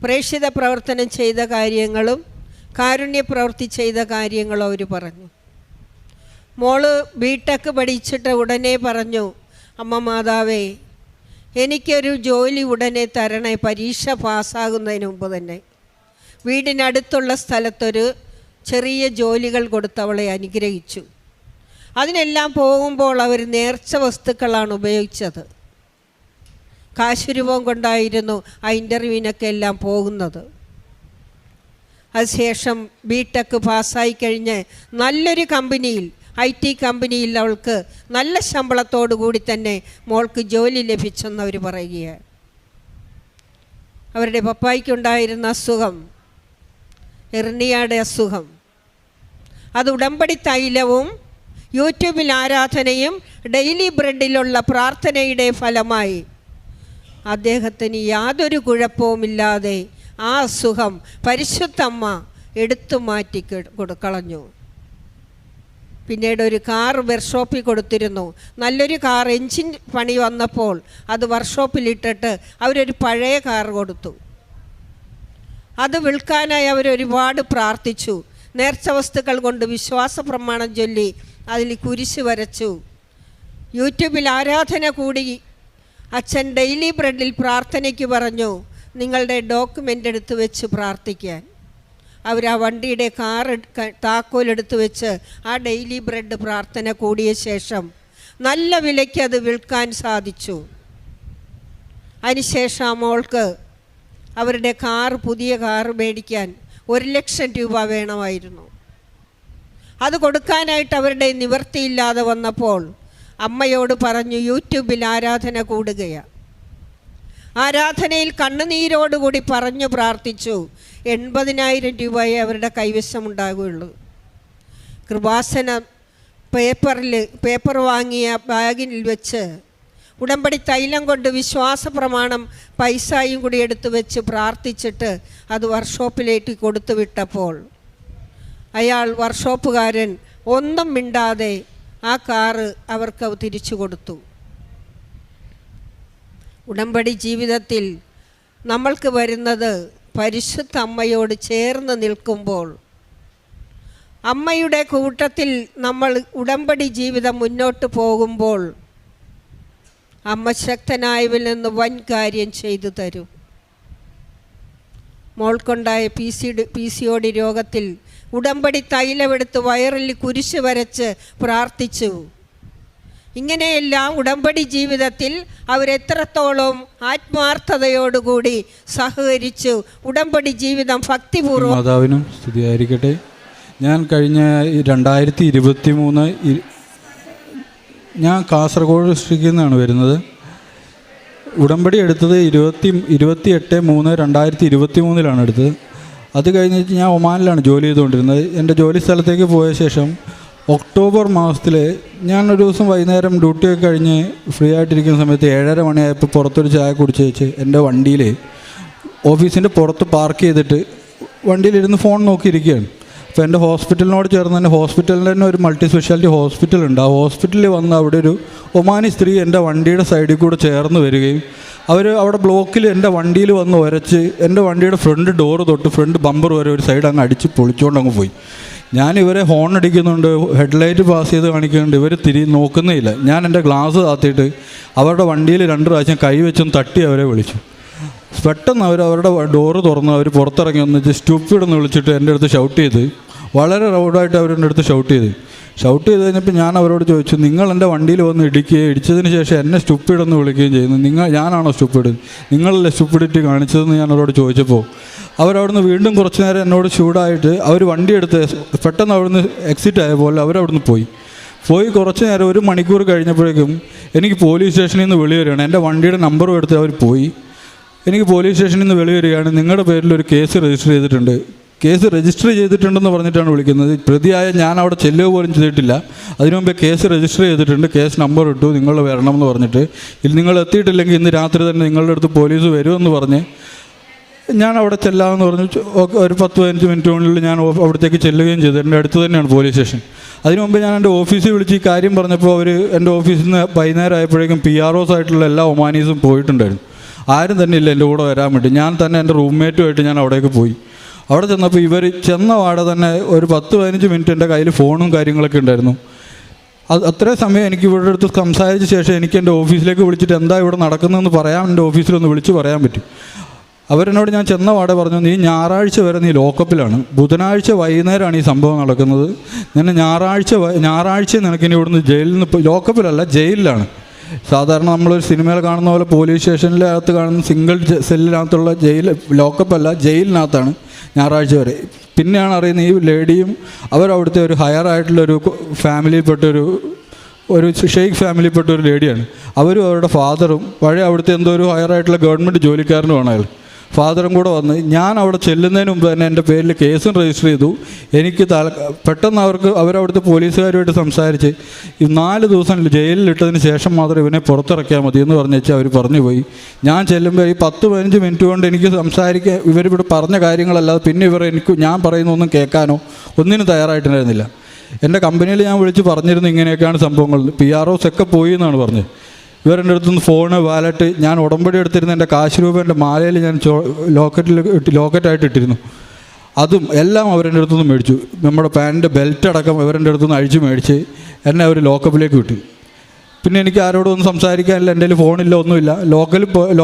പ്രേക്ഷിത പ്രവർത്തനം ചെയ്ത കാര്യങ്ങളും കാരുണ്യ പ്രവൃത്തി ചെയ്ത കാര്യങ്ങളും അവർ പറഞ്ഞു. മോള് ബിടെക് പഠിച്ചിട്ട് ഉടനെ പറഞ്ഞു, അമ്മ മാതാവേ, എനിക്കൊരു ജോലി ഉടനെ തരണേ, പരീക്ഷ പാസ്സാകുന്നതിന് മുമ്പ് തന്നെ. വീടിനടുത്തുള്ള സ്ഥലത്തൊരു ചെറിയ ജോലികൾ കൊടുത്ത് അവളെ അനുഗ്രഹിച്ചു. അതിനെല്ലാം പോകുമ്പോൾ അവർ നേർച്ച വസ്തുക്കളാണ് ഉപയോഗിച്ചത്. കാശുരൂപം കൊണ്ടായിരുന്നു ആ ഇൻ്റർവ്യൂവിനൊക്കെ എല്ലാം പോകുന്നത്. അതിനുശേഷം ബിടെക് പാസ്സായി കഴിഞ്ഞ് നല്ലൊരു കമ്പനിയിൽ, IT കമ്പനിയിൽ അവൾക്ക് നല്ല ശമ്പളത്തോടു കൂടി തന്നെ മോൾക്ക് ജോലി ലഭിച്ചെന്ന് അവർ പറയുകയാണ്. അവരുടെ പപ്പായ്ക്കുണ്ടായിരുന്ന അസുഖം, ഹെർണിയയുടെ അസുഖം, അത് ഉടമ്പടി തൈലവും യൂട്യൂബിൽ ആരാധനയും ഡെയിലി ബ്രെഡിലുള്ള പ്രാർത്ഥനയുടെ ഫലമായി അദ്ദേഹത്തിന് യാതൊരു കുഴപ്പവുമില്ലാതെ ആ അസുഖം പരിശുദ്ധമ്മ എടുത്തു മാറ്റി കളഞ്ഞു. പിന്നീട് ഒരു കാർ വർക്ക്ഷോപ്പിൽ കൊടുത്തിരുന്നു. നല്ലൊരു കാർ എൻജിൻ പണി വന്നപ്പോൾ അത് വർക്ക്ഷോപ്പിലിട്ടിട്ട് അവരൊരു പഴയ കാർ കൊടുത്തു. അത് വിൽക്കാനായി അവരൊരുപാട് പ്രാർത്ഥിച്ചു. നേർച്ച വസ്തുക്കൾ കൊണ്ട് വിശ്വാസ പ്രമാണം ചൊല്ലി അതിൽ കുരിശ് വരച്ചു. യൂട്യൂബിൽ ആരാധന കൂടി അച്ഛൻ ഡെയിലി ബ്രെഡിൽ പ്രാർത്ഥനയ്ക്ക് പറഞ്ഞു, നിങ്ങളുടെ ഡോക്യുമെൻ്റ് എടുത്ത് വെച്ച് പ്രാർത്ഥിക്കാൻ. അവർ ആ വണ്ടിയുടെ താക്കോലെടുത്ത് വെച്ച് ആ ഡെയിലി ബ്രെഡ് പ്രാർത്ഥന കൂടിയ ശേഷം നല്ല വിലയ്ക്ക് അത് വിൽക്കാൻ സാധിച്ചു. അതിനുശേഷം ആ മോൾക്ക് അവരുടെ പുതിയ കാറ് മേടിക്കാൻ 1 ലക്ഷം രൂപ വേണമായിരുന്നു. അത് കൊടുക്കാനായിട്ട് അവരുടെ നിവൃത്തിയില്ലാതെ വന്നപ്പോൾ അമ്മയോട് പറഞ്ഞു, യൂട്യൂബിൽ ആരാധന കൂടുകയാണ്. ആരാധനയിൽ കണ്ണുനീരോടുകൂടി പറഞ്ഞു പ്രാർത്ഥിച്ചു. 80,000 രൂപയെ അവരുടെ കൈവശമുണ്ടാകുകയുള്ളൂ. കൃപാസന പേപ്പർ വാങ്ങിയ ബാഗിൽ വെച്ച് ഉടമ്പടി തൈലം കൊണ്ട് വിശ്വാസ പ്രമാണം പൈസയും കൂടി എടുത്തു വെച്ച് പ്രാർത്ഥിച്ചിട്ട് അത് വർക്ക്ഷോപ്പിലേക്ക് കൊടുത്തു വിട്ടപ്പോൾ അയാൾ വർക്ക്ഷോപ്പുകാരൻ ഒന്നും മിണ്ടാതെ ആ കാറ് അവർക്ക് തിരിച്ചു കൊടുത്തു. ഉടമ്പടി ജീവിതത്തിൽ നമ്മൾക്ക് വരുന്നത് പരിശുദ്ധ അമ്മയോട് ചേർന്ന് നിൽക്കുമ്പോൾ, അമ്മയുടെ കൂട്ടത്തിൽ നമ്മൾ ഉടമ്പടി ജീവിതം മുന്നോട്ട് പോകുമ്പോൾ അമ്മ ശക്തനായവരിൽ നിന്ന് വൻ കാര്യം ചെയ്തു തരും. മോൾക്കുണ്ടായ PCOD രോഗത്തിൽ ഉടമ്പടി തൈലമെടുത്ത് വയറിൽ കുരിശ് വരച്ച് പ്രാർത്ഥിച്ചു. ഇങ്ങനെയെല്ലാം ഉടമ്പടി ജീവിതത്തിൽ അവരെത്രത്തോളം ആത്മാർത്ഥതയോടുകൂടി സഹകരിച്ചു. ഉടമ്പടി ജീവിതം ഭക്തിപൂർവ്വം. മാതാവിനും സ്തുതിയായിരിക്കട്ടെ. ഞാൻ കഴിഞ്ഞ 2023 ഞാൻ കാസർഗോഡ് ഡിസ്ട്രിക്റ്റിൽ നിന്നാണ് വരുന്നത്. ഉടമ്പടി എടുത്തത് 28/3/2023 എടുത്തത്. അത് കഴിഞ്ഞിട്ട് ഞാൻ ഒമാനിലാണ് ജോലി ചെയ്തുകൊണ്ടിരുന്നത്. എൻ്റെ ജോലി സ്ഥലത്തേക്ക് പോയ ശേഷം ഒക്ടോബർ മാസത്തിൽ ഞാനൊരു ദിവസം വൈകുന്നേരം ഡ്യൂട്ടിയൊക്കെ കഴിഞ്ഞ് ഫ്രീ ആയിട്ടിരിക്കുന്ന സമയത്ത് 7:30 മണിയായപ്പോൾ പുറത്തൊരു ചായ കുടിച്ച് വെച്ച് എൻ്റെ വണ്ടിയിൽ ഓഫീസിൻ്റെ പുറത്ത് പാർക്ക് ചെയ്തിട്ട് വണ്ടിയിലിരുന്ന് ഫോൺ നോക്കിയിരിക്കുകയാണ്. അപ്പോൾ എൻ്റെ ഹോസ്പിറ്റലിനോട് ചേർന്ന് തന്നെ ഹോസ്പിറ്റലിൻ്റെ തന്നെ ഒരു മൾട്ടി സ്പെഷ്യാലിറ്റി ഹോസ്പിറ്റലുണ്ട്. ആ ഹോസ്പിറ്റലിൽ വന്ന് അവിടെ ഒരു ഒമാനി സ്ത്രീ എൻ്റെ വണ്ടിയുടെ സൈഡിൽ കൂടെ ചേർന്ന് വരികയും അവർ അവിടെ ബ്ലോക്കിൽ എൻ്റെ വണ്ടിയിൽ വന്ന് ഉരച്ച് എൻ്റെ വണ്ടിയുടെ ഫ്രണ്ട് ഡോറ് തൊട്ട് ഫ്രണ്ട് ബമ്പർ വരെ ഒരു സൈഡ് അങ്ങ് അടിച്ച് പൊളിച്ചുകൊണ്ട് അങ്ങ് പോയി. ഞാൻ ഇവരെ ഹോൺ അടിക്കുന്നുണ്ട്, ഹെഡ്ലൈറ്റ് പാസ് ചെയ്ത് കാണിക്കുന്നുണ്ട്, ഇവർ നോക്കുന്നേയില്ല. ഞാൻ എൻ്റെ ഗ്ലാസ് താത്തിയിട്ട് അവരുടെ വണ്ടിയിൽ 2 പ്രാവശ്യം കൈവച്ചും തട്ടി അവരെ വിളിച്ചു. പെട്ടെന്ന് അവരുടെ ഡോറ് തുറന്ന് അവർ പുറത്തിറങ്ങി വന്നിട്ട് സ്റ്റുപ്പിഡെന്ന് വിളിച്ചിട്ട് എൻ്റെ അടുത്ത് ഷൗട്ട് ചെയ്ത്, വളരെ റൗഡായിട്ട് അവരുടെ അടുത്ത് ഷൗട്ട് ചെയ്ത്. ഷൗട്ട് ചെയ്ത് കഴിഞ്ഞപ്പോൾ ഞാൻ അവരോട് ചോദിച്ചു, നിങ്ങൾ എൻ്റെ വണ്ടിയിൽ വന്ന് ഇടിക്കുകയും ഇടിച്ചതിന് ശേഷം എന്നെ സ്റ്റുപ്പിഡെന്ന് വിളിക്കുകയും ചെയ്യുന്നു, ഞാനാണോ സ്റ്റുപ്പിഡ്, നിങ്ങളല്ലേ സ്റ്റുപ്പിഡിറ്റി കാണിച്ചതെന്ന് ഞാൻ അവരോട് ചോദിച്ചപ്പോൾ അവരവിടുന്ന് വീണ്ടും കുറച്ച് നേരം എന്നോട് ചൂടായിട്ട് അവർ വണ്ടിയെടുത്ത് പെട്ടെന്ന് അവിടുന്ന് എക്സിറ്റ് ആയ പോലെ അവരവിടുന്ന് പോയി കുറച്ച് നേരം 1 മണിക്കൂർ കഴിഞ്ഞപ്പോഴേക്കും എനിക്ക് പോലീസ് സ്റ്റേഷനിൽ നിന്ന് വെളി വരികയാണ്. എൻ്റെ വണ്ടിയുടെ നമ്പറും എടുത്ത് അവർ പോയി. എനിക്ക് പോലീസ് സ്റ്റേഷനിൽ നിന്ന് വെളി വരികയാണ്, നിങ്ങളുടെ പേരിൽ ഒരു കേസ് രജിസ്റ്റർ ചെയ്തിട്ടുണ്ട്. കേസ് രജിസ്റ്റർ ചെയ്തിട്ടുണ്ടെന്ന് പറഞ്ഞിട്ടാണ് വിളിക്കുന്നത്. പ്രതിയായ ഞാൻ അവിടെ ചെല്ലുക പോലും ചെയ്തിട്ടില്ല. അതിനു മുമ്പേ കേസ് രജിസ്റ്റർ ചെയ്തിട്ടുണ്ട്, കേസ് നമ്പർ ഇട്ടു, നിങ്ങൾ വരണം എന്ന് പറഞ്ഞിട്ട്. നിങ്ങൾ എത്തിയിട്ടില്ലെങ്കിൽ ഇന്ന് രാത്രി തന്നെ നിങ്ങളുടെ അടുത്ത് പോലീസ് വരുമെന്ന് പറഞ്ഞ് ഞാൻ അവിടെ ചെല്ലാമെന്ന് പറഞ്ഞു. ഒരു 10-15 മിനിറ്റിനുള്ളിൽ ഞാൻ അവിടത്തേക്ക് ചെല്ലുകയും ചെയ്തു. എൻ്റെ അടുത്ത് തന്നെയാണ് പോലീസ് സ്റ്റേഷൻ. അതിനു മുമ്പ് ഞാൻ എൻ്റെ ഓഫീസിൽ വിളിച്ച് ഈ കാര്യം പറഞ്ഞപ്പോൾ അവർ എൻ്റെ ഓഫീസിൽ നിന്ന് വൈകുന്നേരം ആയപ്പോഴേക്കും PROs ആയിട്ടുള്ള എല്ലാ ഒമാനീസും പോയിട്ടുണ്ടായിരുന്നു. ആരും തന്നെ ഇല്ല എൻ്റെ കൂടെ വരാൻ വേണ്ടി. ഞാൻ തന്നെ എൻ്റെ റൂംമേറ്റുമായിട്ട് ഞാൻ അവിടേക്ക് പോയി. അവിടെ ചെന്നപ്പോൾ ഇവർ ചെന്ന പാടെ തന്നെ ഒരു 10-15 മിനിറ്റ് എൻ്റെ കയ്യിൽ ഫോണും കാര്യങ്ങളൊക്കെ ഉണ്ടായിരുന്നു. അത്രയും സമയം എനിക്ക് ഇവരുടെ അടുത്ത് സംസാരിച്ച ശേഷം എനിക്ക് എൻ്റെ ഓഫീസിലേക്ക് വിളിച്ചിട്ട് എന്താ ഇവിടെ നടക്കുന്നതെന്ന് പറയാൻ എൻ്റെ ഓഫീസിലൊന്ന് വിളിച്ച് പറയാൻ പറ്റും. അവരെന്നോട് ഞാൻ ചെന്ന പാടെ പറഞ്ഞു, നീ ഞായറാഴ്ച വരെ നീ ലോക്കപ്പിലാണ്, ബുധനാഴ്ച വൈകുന്നേരമാണ് ഈ സംഭവം നടക്കുന്നത്, നിന്നെ ഞായറാഴ്ച നിനക്കിനി ഇവിടുന്ന് ജയിലിൽ നിന്ന്, ലോക്കപ്പിലല്ല ജയിലിലാണ്. സാധാരണ നമ്മളൊരു സിനിമയിൽ കാണുന്ന പോലെ പോലീസ് സ്റ്റേഷനിലകത്ത് കാണുന്ന സിംഗിൾ സെല്ലിനകത്തുള്ള ലോക്കപ്പല്ല, ജയിലിനകത്താണ് ഞായറാഴ്ച വരെ. പിന്നെയാണ് അറിയുന്നത് ഈ ലേഡിയും അവരവിടുത്തെ ഒരു ഹയർ ആയിട്ടുള്ളൊരു ഫാമിലിയിൽപ്പെട്ടൊരു ഷെയ്ഖ് ഫാമിലിയിൽപ്പെട്ട ഒരു ലേഡിയാണ്. അവരും അവരുടെ ഫാദറും പഴയ അവിടുത്തെ എന്തോ ഒരു ഹയർ ആയിട്ടുള്ള ഗവൺമെൻറ് ജോലിക്കാരനുമാണ് അയാൾ. ഫാദറും കൂടെ വന്ന് ഞാൻ അവിടെ ചെല്ലുന്നതിന് മുമ്പ് തന്നെ എൻ്റെ പേരിൽ കേസും രജിസ്റ്റർ ചെയ്തു. എനിക്ക് പെട്ടെന്ന് അവരവിടുത്തെ പോലീസുകാരുമായിട്ട് സംസാരിച്ച് ഈ 4 ദിവസം ജയിലിലിട്ടതിന് ശേഷം മാത്രം ഇവനെ പുറത്തിറക്കിയാൽ മതി എന്ന് പറഞ്ഞേച്ച് അവർ പറഞ്ഞു പോയി. ഞാൻ ചെല്ലുമ്പോൾ ഈ 10-15 മിനിറ്റ് കൊണ്ട് എനിക്ക് സംസാരിക്കാൻ ഇവരിവിടെ പറഞ്ഞ കാര്യങ്ങളല്ലാതെ പിന്നെ ഞാൻ പറയുന്നൊന്നും കേൾക്കാനോ ഒന്നിനും തയ്യാറായിട്ടുണ്ടായിരുന്നില്ല. എൻ്റെ കമ്പനിയിൽ ഞാൻ വിളിച്ച് പറഞ്ഞിരുന്നു ഇങ്ങനെയൊക്കെയാണ് സംഭവങ്ങൾ. PROs ഒക്കെ പോയി എന്നാണ് പറഞ്ഞത്. ഇവരെൻ്റെ അടുത്തുനിന്ന് ഫോണ്, വാലറ്റ്, ഞാൻ ഉടമ്പടി എടുത്തിരുന്ന എൻ്റെ കാശ് രൂപ എൻ്റെ മാലയിൽ ഞാൻ ലോക്കറ്റായിട്ട് ഇട്ടിരുന്നു, അതും എല്ലാം അവരെൻ്റെ അടുത്തുനിന്ന് മേടിച്ചു. നമ്മുടെ പാൻറ്റിൻ്റെ ബെൽറ്റ് അടക്കം ഇവരെൻ്റെ അടുത്തുനിന്ന് അഴിച്ച് മേടിച്ച് എന്നെ അവർ ലോക്കപ്പിലേക്ക് വിട്ടു. പിന്നെ എനിക്ക് ആരോടും ഒന്നും സംസാരിക്കാനില്ല, എൻ്റെ കയ്യിൽ ഫോണില്ല, ഒന്നുമില്ല.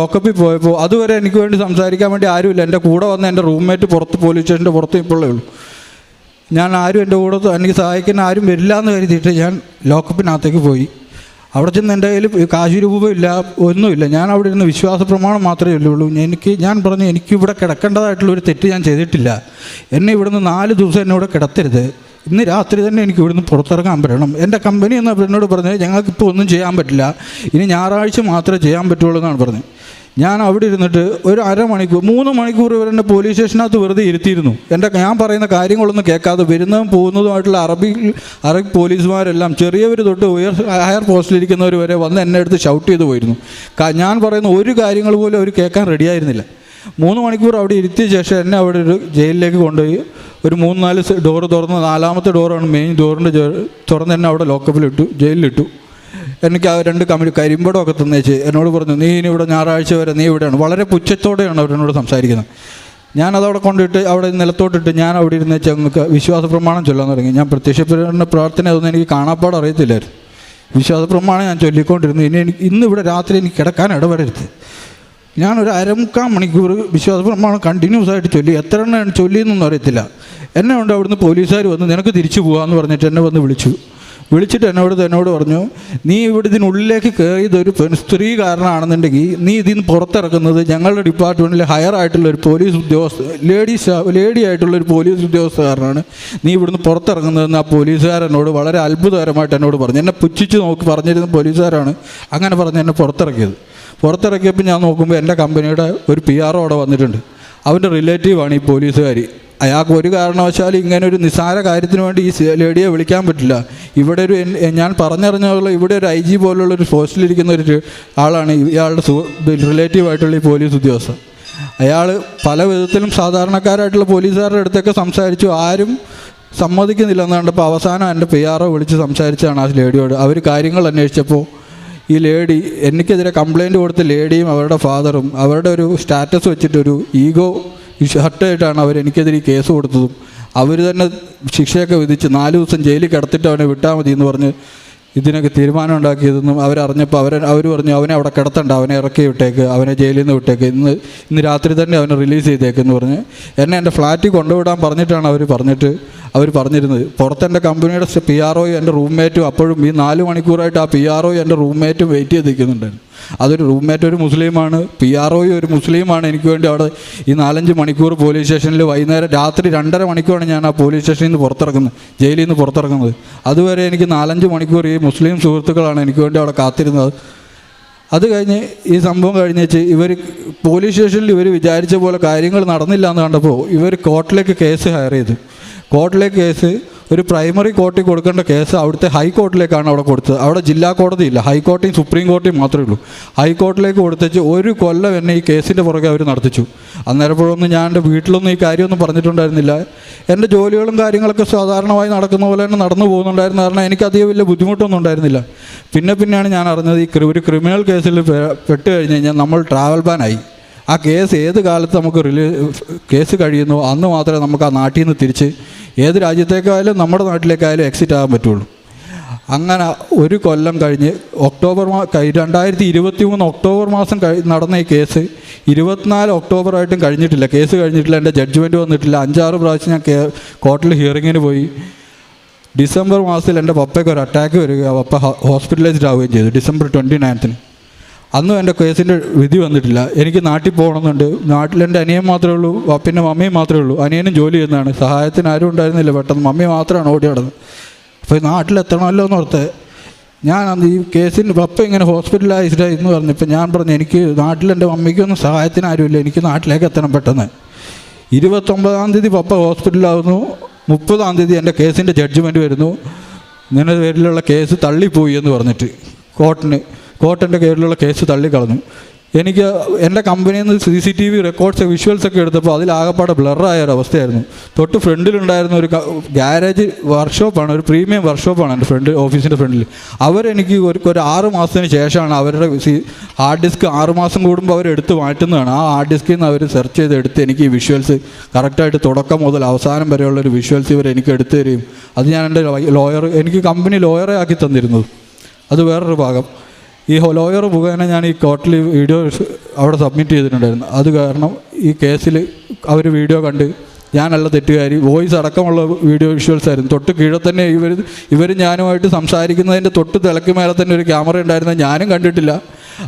ലോക്കപ്പിൽ പോയപ്പോൾ അതുവരെ എനിക്ക് വേണ്ടി സംസാരിക്കാൻ വേണ്ടി ആരുമില്ല. എൻ്റെ കൂടെ വന്ന എൻ്റെ റൂംമേറ്റ് പോലീസ് സ്റ്റേഷൻ്റെ പുറത്ത് ഇപ്പോഴേ ഉള്ളൂ. ഞാൻ എൻ്റെ കൂടെ എനിക്ക് സഹായിക്കാൻ ആരും വരില്ല എന്ന് കരുതിയിട്ട് ഞാൻ ലോക്കപ്പിനകത്തേക്ക് പോയി. അവിടെ ചെന്ന് എൻ്റെ കയ്യിൽ കാശ് രൂപയില്ല, ഒന്നുമില്ല. ഞാൻ അവിടെ ഇരുന്ന് വിശ്വാസ പ്രമാണം മാത്രമേ ഉള്ളൂ. ഞാൻ പറഞ്ഞു, എനിക്കിവിടെ കിടക്കേണ്ടതായിട്ടുള്ളൊരു തെറ്റ് ഞാൻ ചെയ്തിട്ടില്ല, എന്നെ ഇവിടുന്ന് 4 ദിവസം എന്നോട് കിടത്തരുത്, ഇന്ന് രാത്രി തന്നെ എനിക്ക് ഇവിടുന്ന് പുറത്തിറങ്ങാൻ പറ്റണം. എൻ്റെ കമ്പനി എന്നോട് പറഞ്ഞത് ഞങ്ങൾക്കിപ്പോൾ ഒന്നും ചെയ്യാൻ പറ്റില്ല, ഇനി ഞായറാഴ്ച മാത്രമേ ചെയ്യാൻ പറ്റുള്ളൂ എന്നാണ് പറഞ്ഞത്. ഞാൻ അവിടെ ഇരുന്നിട്ട് ഒരു 3 മണിക്കൂർ ഇവർ എന്നെ പോലീസ് സ്റ്റേഷനകത്ത് വെറുതെ ഇരുത്തിയിരുന്നു. ഞാൻ പറയുന്ന കാര്യങ്ങളൊന്നും കേൾക്കാതെ വരുന്നതും പോകുന്നതുമായിട്ടുള്ള അറബി പോലീസുമാരെല്ലാം ചെറിയവർ തൊട്ട് ഹയർ പോസ്റ്റിലിരിക്കുന്നവർ വരെ വന്ന് എന്നെ എടുത്ത് ഷൗട്ട് ചെയ്ത് പോയിരുന്നു. ഞാൻ പറയുന്ന ഒരു കാര്യങ്ങൾ പോലും അവർ കേൾക്കാൻ റെഡിയായിരുന്നില്ല. 3 മണിക്കൂർ അവിടെ ഇരുത്തിയ ശേഷം എന്നെ അവിടെ ഒരു ജയിലിലേക്ക് കൊണ്ടുപോയി. ഒരു 3-4 ഡോറ് തുറന്ന് 4ാമത്തെ ഡോറാണ് മെയിൻ ഡോറിൻ്റെ തുറന്ന് എന്നെ അവിടെ ലോക്കപ്പിലിട്ടു, ജയിലിലിട്ടു. എനിക്ക് ആ 2 കരിമ്പടമൊക്കെ തന്നേച്ച് എന്നോട് പറഞ്ഞു, നീ ഇനി ഇവിടെ ഞായറാഴ്ച വരെ നീ ഇവിടെയാണ്. വളരെ പുച്ഛത്തോടെയാണ് അവരെന്നോട് സംസാരിക്കുന്നത്. ഞാനതവിടെ കൊണ്ടിട്ട് അവിടെ നിലത്തോട്ടിട്ട് ഞാൻ അവിടെ ഇരുന്നേച്ച് ഞങ്ങൾക്ക് വിശ്വാസ പ്രമാണം ചൊല്ലാൻ തുടങ്ങി. ഞാൻ പ്രത്യക്ഷപ്പെടുന്ന പ്രാർത്ഥന അതൊന്നും എനിക്ക് കാണാപ്പാട് അറിയത്തില്ലായിരുന്നു. വിശ്വാസ പ്രമാണം ഞാൻ ചൊല്ലിക്കൊണ്ടിരുന്നു. ഇന്ന് ഇവിടെ രാത്രി എനിക്ക് കിടക്കാൻ ഇടവരരുത്. ഞാനൊരു 1/4 മണിക്കൂർ വിശ്വാസ പ്രമാണം കണ്ടിന്യൂസ് ആയിട്ട് ചൊല്ലി. എത്ര എണ്ണം ചൊല്ലിയെന്നൊന്നും അറിയത്തില്ല. എന്നെ കൊണ്ട് അവിടുന്ന് പോലീസുകാർ വന്ന് നിനക്ക് തിരിച്ചു പോകാമെന്ന് പറഞ്ഞിട്ട് എന്നെ വന്ന് വിളിച്ചിട്ട് എന്നോട് പറഞ്ഞു, നീ ഇവിടെ ഇതിനുള്ളിലേക്ക് കയറിയതൊരു സ്ത്രീ കാരണമാണെന്നുണ്ടെങ്കിൽ നീ ഇതിന് പുറത്തിറക്കുന്നത് ഞങ്ങളുടെ ഡിപ്പാർട്ട്മെൻറ്റിൽ ഹയർ ആയിട്ടുള്ള ഒരു പോലീസ് ലേഡി ആയിട്ടുള്ള ഒരു പോലീസ് ഉദ്യോഗസ്ഥക്കാരനാണ്, നീ ഇവിടുന്ന് പുറത്തിറങ്ങുന്നതെന്ന് ആ പോലീസുകാരനോട് വളരെ അത്ഭുതകരമായിട്ട് എന്നോട് പറഞ്ഞു. എന്നെ പുച്ഛിച്ച് നോക്കി പറഞ്ഞിരുന്ന പോലീസുകാരാണ് അങ്ങനെ പറഞ്ഞ് എന്നെ പുറത്തിറക്കിയപ്പോൾ ഞാൻ നോക്കുമ്പോൾ എൻ്റെ കമ്പനിയുടെ ഒരു PRO അവിടെ വന്നിട്ടുണ്ട്. അവൻ്റെ റിലേറ്റീവാണ് ഈ പോലീസുകാർ. അയാൾക്ക് ഒരു കാരണവശാലും ഇങ്ങനെ ഒരു നിസ്സാര കാര്യത്തിന് വേണ്ടി ഈ ലേഡിയെ വിളിക്കാൻ പറ്റില്ല. ഇവിടെ ഞാൻ പറഞ്ഞറിഞ്ഞുള്ള ഇവിടെ ഒരു IG പോലുള്ളൊരു പോസ്റ്റിലിരിക്കുന്ന ഒരു ആളാണ് ഇയാളുടെ റിലേറ്റീവായിട്ടുള്ള ഈ പോലീസ് ഉദ്യോഗസ്ഥൻ. അയാൾ പല വിധത്തിലും സാധാരണക്കാരായിട്ടുള്ള പോലീസുകാരുടെ അടുത്തൊക്കെ സംസാരിച്ചു, ആരും സമ്മതിക്കുന്നില്ല എന്ന് കണ്ടപ്പോൾ അവസാനം എൻ്റെ PRO വിളിച്ച് സംസാരിച്ചാണ് ആ ലേഡിയോട്. അവർ കാര്യങ്ങൾ അന്വേഷിച്ചപ്പോൾ ഈ ലേഡി എനിക്കെതിരെ കംപ്ലയിൻറ്റ് കൊടുത്ത ലേഡിയും അവരുടെ ഫാദറും അവരുടെ ഒരു സ്റ്റാറ്റസ് വെച്ചിട്ടൊരു ഈഗോ ഷർട്ടായിട്ടാണ് എനിക്കെതിരെ കേസ് കൊടുത്തതും അവർ തന്നെ ശിക്ഷയൊക്കെ വിധിച്ച് 4 ദിവസം ജയിലിൽ കിടത്തിട്ട് അവനെ വിട്ടാൽ മതി എന്ന് പറഞ്ഞ് ഇതിനൊക്കെ തീരുമാനം ഉണ്ടാക്കിയതെന്നും അവരറിഞ്ഞപ്പോൾ അവർ പറഞ്ഞു അവനെ അവിടെ കിടത്തണ്ട, അവനെ ഇറക്കി വിട്ടേക്ക്, അവനെ ജയിലിൽ നിന്ന് വിട്ടേക്ക്, ഇന്ന് രാത്രി തന്നെ അവനെ റിലീസ് ചെയ്തേക്കെന്ന് പറഞ്ഞ് എന്നെ എൻ്റെ ഫ്ലാറ്റിൽ കൊണ്ടുവിടാൻ പറഞ്ഞിട്ടാണ് അവർ പറഞ്ഞിരുന്നത്. പുറത്തെൻ്റെ കമ്പനിയുടെ PRO എൻ്റെ റൂംമേറ്റും അപ്പോഴും ഈ 4 മണിക്കൂറായിട്ട് ആ PRO എൻ്റെ റൂംമേറ്റും വെയിറ്റ് ചെയ്ത് നിൽക്കുന്നുണ്ടായിരുന്നു. അതൊരു റൂംമേറ്റ് ഒരു മുസ്ലിമാണ്, PRO ഒരു മുസ്ലിമാണ്. എനിക്ക് വേണ്ടി അവിടെ ഈ 4-5 മണിക്കൂർ പോലീസ് സ്റ്റേഷനിൽ വൈകുന്നേരം രാത്രി 2:30 മണിക്കൂറാണ് ഞാൻ ആ പോലീസ് സ്റ്റേഷനിൽ നിന്ന് പുറത്തിറങ്ങുന്നത്, ജയിലിൽ നിന്ന് പുറത്തിറങ്ങുന്നത്. അതുവരെ എനിക്ക് 4-5 മണിക്കൂർ ഈ മുസ്ലിം സുഹൃത്തുക്കളാണ് എനിക്ക് വേണ്ടി അവിടെ കാത്തിരുന്നത്. അത് കഴിഞ്ഞ് ഈ സംഭവം കഴിഞ്ഞേച്ച് ഇവർ പോലീസ് സ്റ്റേഷനിൽ ഇവർ വിചാരിച്ച പോലെ കാര്യങ്ങൾ നടന്നില്ല എന്ന് കണ്ടപ്പോൾ ഇവർ കോർട്ടിലേക്ക് കേസ് ഹയർ ചെയ്തു. കോർട്ടിലേക്ക് കേസ് ഒരു പ്രൈമറി കോർട്ടിൽ കൊടുക്കേണ്ട കേസ് അവിടുത്തെ ഹൈക്കോർട്ടിലേക്കാണ് അവിടെ കൊടുത്തത്. അവിടെ ജില്ലാ കോടതിയില്ല, ഹൈക്കോടതിയും സുപ്രീം കോടതിയും മാത്രമേ ഉള്ളൂ. ഹൈക്കോർട്ടിലേക്ക് കൊടുത്തേച്ച് 1 കൊല്ലം എന്നെ ഈ കേസിൻ്റെ പുറകെ അവർ നടത്തിച്ചു. അന്നേരപ്പോഴൊന്നും ഞാൻ എൻ്റെ വീട്ടിലൊന്നും ഈ കാര്യമൊന്നും പറഞ്ഞിട്ടുണ്ടായിരുന്നില്ല. എൻ്റെ ജോലികളും കാര്യങ്ങളൊക്കെ സാധാരണമായി നടക്കുന്ന പോലെ തന്നെ നടന്നു പോകുന്നുണ്ടായിരുന്ന കാരണം എനിക്കധികം വലിയ ബുദ്ധിമുട്ടൊന്നും ഉണ്ടായിരുന്നില്ല. പിന്നെയാണ് ഞാൻ അറിഞ്ഞത് ഒരു ക്രിമിനൽ കേസിൽ പെട്ട് കഴിഞ്ഞ് കഴിഞ്ഞാൽ നമ്മൾ ട്രാവൽ ബാനായി. ആ കേസ് ഏത് കാലത്ത് നമുക്ക് കേസ് കഴിയുന്നു അന്ന് മാത്രമേ നമുക്ക് ആ നാട്ടിൽ നിന്ന് തിരിച്ച് ഏത് രാജ്യത്തേക്കായാലും നമ്മുടെ നാട്ടിലേക്കായാലും എക്സിറ്റ് ആകാൻ പറ്റുള്ളൂ. അങ്ങനെ 1 കൊല്ലം കഴിഞ്ഞ് 2023 ഒക്ടോബർ മാസം നടന്ന ഈ കേസ് 24 ഒക്ടോബറായിട്ടും കഴിഞ്ഞിട്ടില്ല, കേസ് കഴിഞ്ഞിട്ടില്ല, എൻ്റെ ജഡ്ജ്മെൻറ്റ് വന്നിട്ടില്ല. 5-6 പ്രാവശ്യം ഞാൻ കോർട്ടിൽ ഹിയറിങ്ങിന് പോയി. ഡിസംബർ മാസത്തിൽ എൻ്റെ പപ്പയ്ക്ക് ഒരു അറ്റാക്ക് വരിക, പപ്പ ഹോസ്പിറ്റലൈസ്ഡ് ആവുകയും ചെയ്തു ഡിസംബർ 29 അന്നും എൻ്റെ കേസിൻ്റെ വിധി വന്നിട്ടില്ല. എനിക്ക് നാട്ടിൽ പോകണമെന്നുണ്ട്. നാട്ടിലെൻ്റെ അനിയൻ മാത്രമേ ഉള്ളൂ, പിന്നെ മമ്മിയും മാത്രമേ ഉള്ളൂ. അനിയനും ജോലി ചെയ്യുന്നതാണ്, സഹായത്തിന് ആരും ഉണ്ടായിരുന്നില്ല. പെട്ടെന്ന് മമ്മി മാത്രമാണ് ഓടി നടന്നത്. അപ്പോൾ നാട്ടിലെത്തണമല്ലോ എന്ന് ഓർത്ത് ഞാൻ ഈ കേസിന് പപ്പ ഇങ്ങനെ ഹോസ്പിറ്റലൈസ്ഡായി എന്ന് പറഞ്ഞപ്പോൾ ഞാൻ പറഞ്ഞു എനിക്ക് നാട്ടിലെൻ്റെ മമ്മിക്കൊന്നും സഹായത്തിന് ആരുമില്ല, എനിക്ക് നാട്ടിലേക്ക് എത്തണം പെട്ടെന്ന്. 29-ാം തീയതി പപ്പ ഹോസ്പിറ്റലാകുന്നു. 30-ാം തീയതി എൻ്റെ കേസിൻ്റെ ജഡ്ജ്മെൻറ്റ് വരുന്നു. നിങ്ങളുടെ പേരിലുള്ള കേസ് തള്ളിപ്പോയി എന്ന് പറഞ്ഞിട്ട് കോർട്ടിൻ്റെ പേരിലുള്ള കേസ് തള്ളിക്കളഞ്ഞു. എനിക്ക് എൻ്റെ കമ്പനിയിൽ നിന്ന് CCTV റെക്കോർഡ്സ് വിഷ്വൽസൊക്കെ എടുത്തപ്പോൾ അതിലാകപ്പാടെ ബ്ലറായ ഒരവസ്ഥയായിരുന്നു. തൊട്ട് ഫ്രണ്ടിലുണ്ടായിരുന്ന ഒരു ഗാരേജ് വർക്ക്ഷോപ്പാണ്, ഒരു പ്രീമിയം വർക്ക്ഷോപ്പാണ് എൻ്റെ ഓഫീസിൻ്റെ ഫ്രണ്ടിൽ. അവരെനിക്ക് ഒരു 6 മാസത്തിന് ശേഷമാണ് അവരുടെ ഹാർഡ് ഡിസ്ക് 6 മാസം കൂടുമ്പോൾ അവരെടുത്ത് മാറ്റുന്നതാണ്. ആ ഹാർഡ് ഡിസ്കിൽ നിന്ന് അവർ സെർച്ച് ചെയ്തെടുത്ത് എനിക്ക് ഈ വിഷ്വൽസ് കറക്റ്റായിട്ട് തുടക്കം മുതൽ അവസാനം വരെയുള്ളൊരു വിഷ്വൽസ് ഇവർ എനിക്ക് എടുത്തു തരും. അത് ഞാൻ എൻ്റെ എനിക്ക് കമ്പനി ലോയറെ ആക്കി തന്നിരുന്നത്. അത് വേറൊരു ഭാഗം. ഈ ലോയർ മുഖേന ഞാൻ ഈ കോർട്ടിൽ വീഡിയോ അവിടെ സബ്മിറ്റ് ചെയ്തിട്ടുണ്ടായിരുന്നു. അത് കാരണം ഈ കേസിൽ അവർ വീഡിയോ കണ്ട് ഞാനല്ല തെറ്റുകാരി, വോയിസ് അടക്കമുള്ള വീഡിയോ വിഷ്വൽസ് ആയിരുന്നു. തൊട്ട് കീഴെ തന്നെ ഇവർ ഞാനുമായിട്ട് സംസാരിക്കുന്നതിൻ്റെ തൊട്ട് തിളക്ക് മേലെ തന്നെ ഒരു ക്യാമറ ഉണ്ടായിരുന്നത് ഞാനും കണ്ടിട്ടില്ല,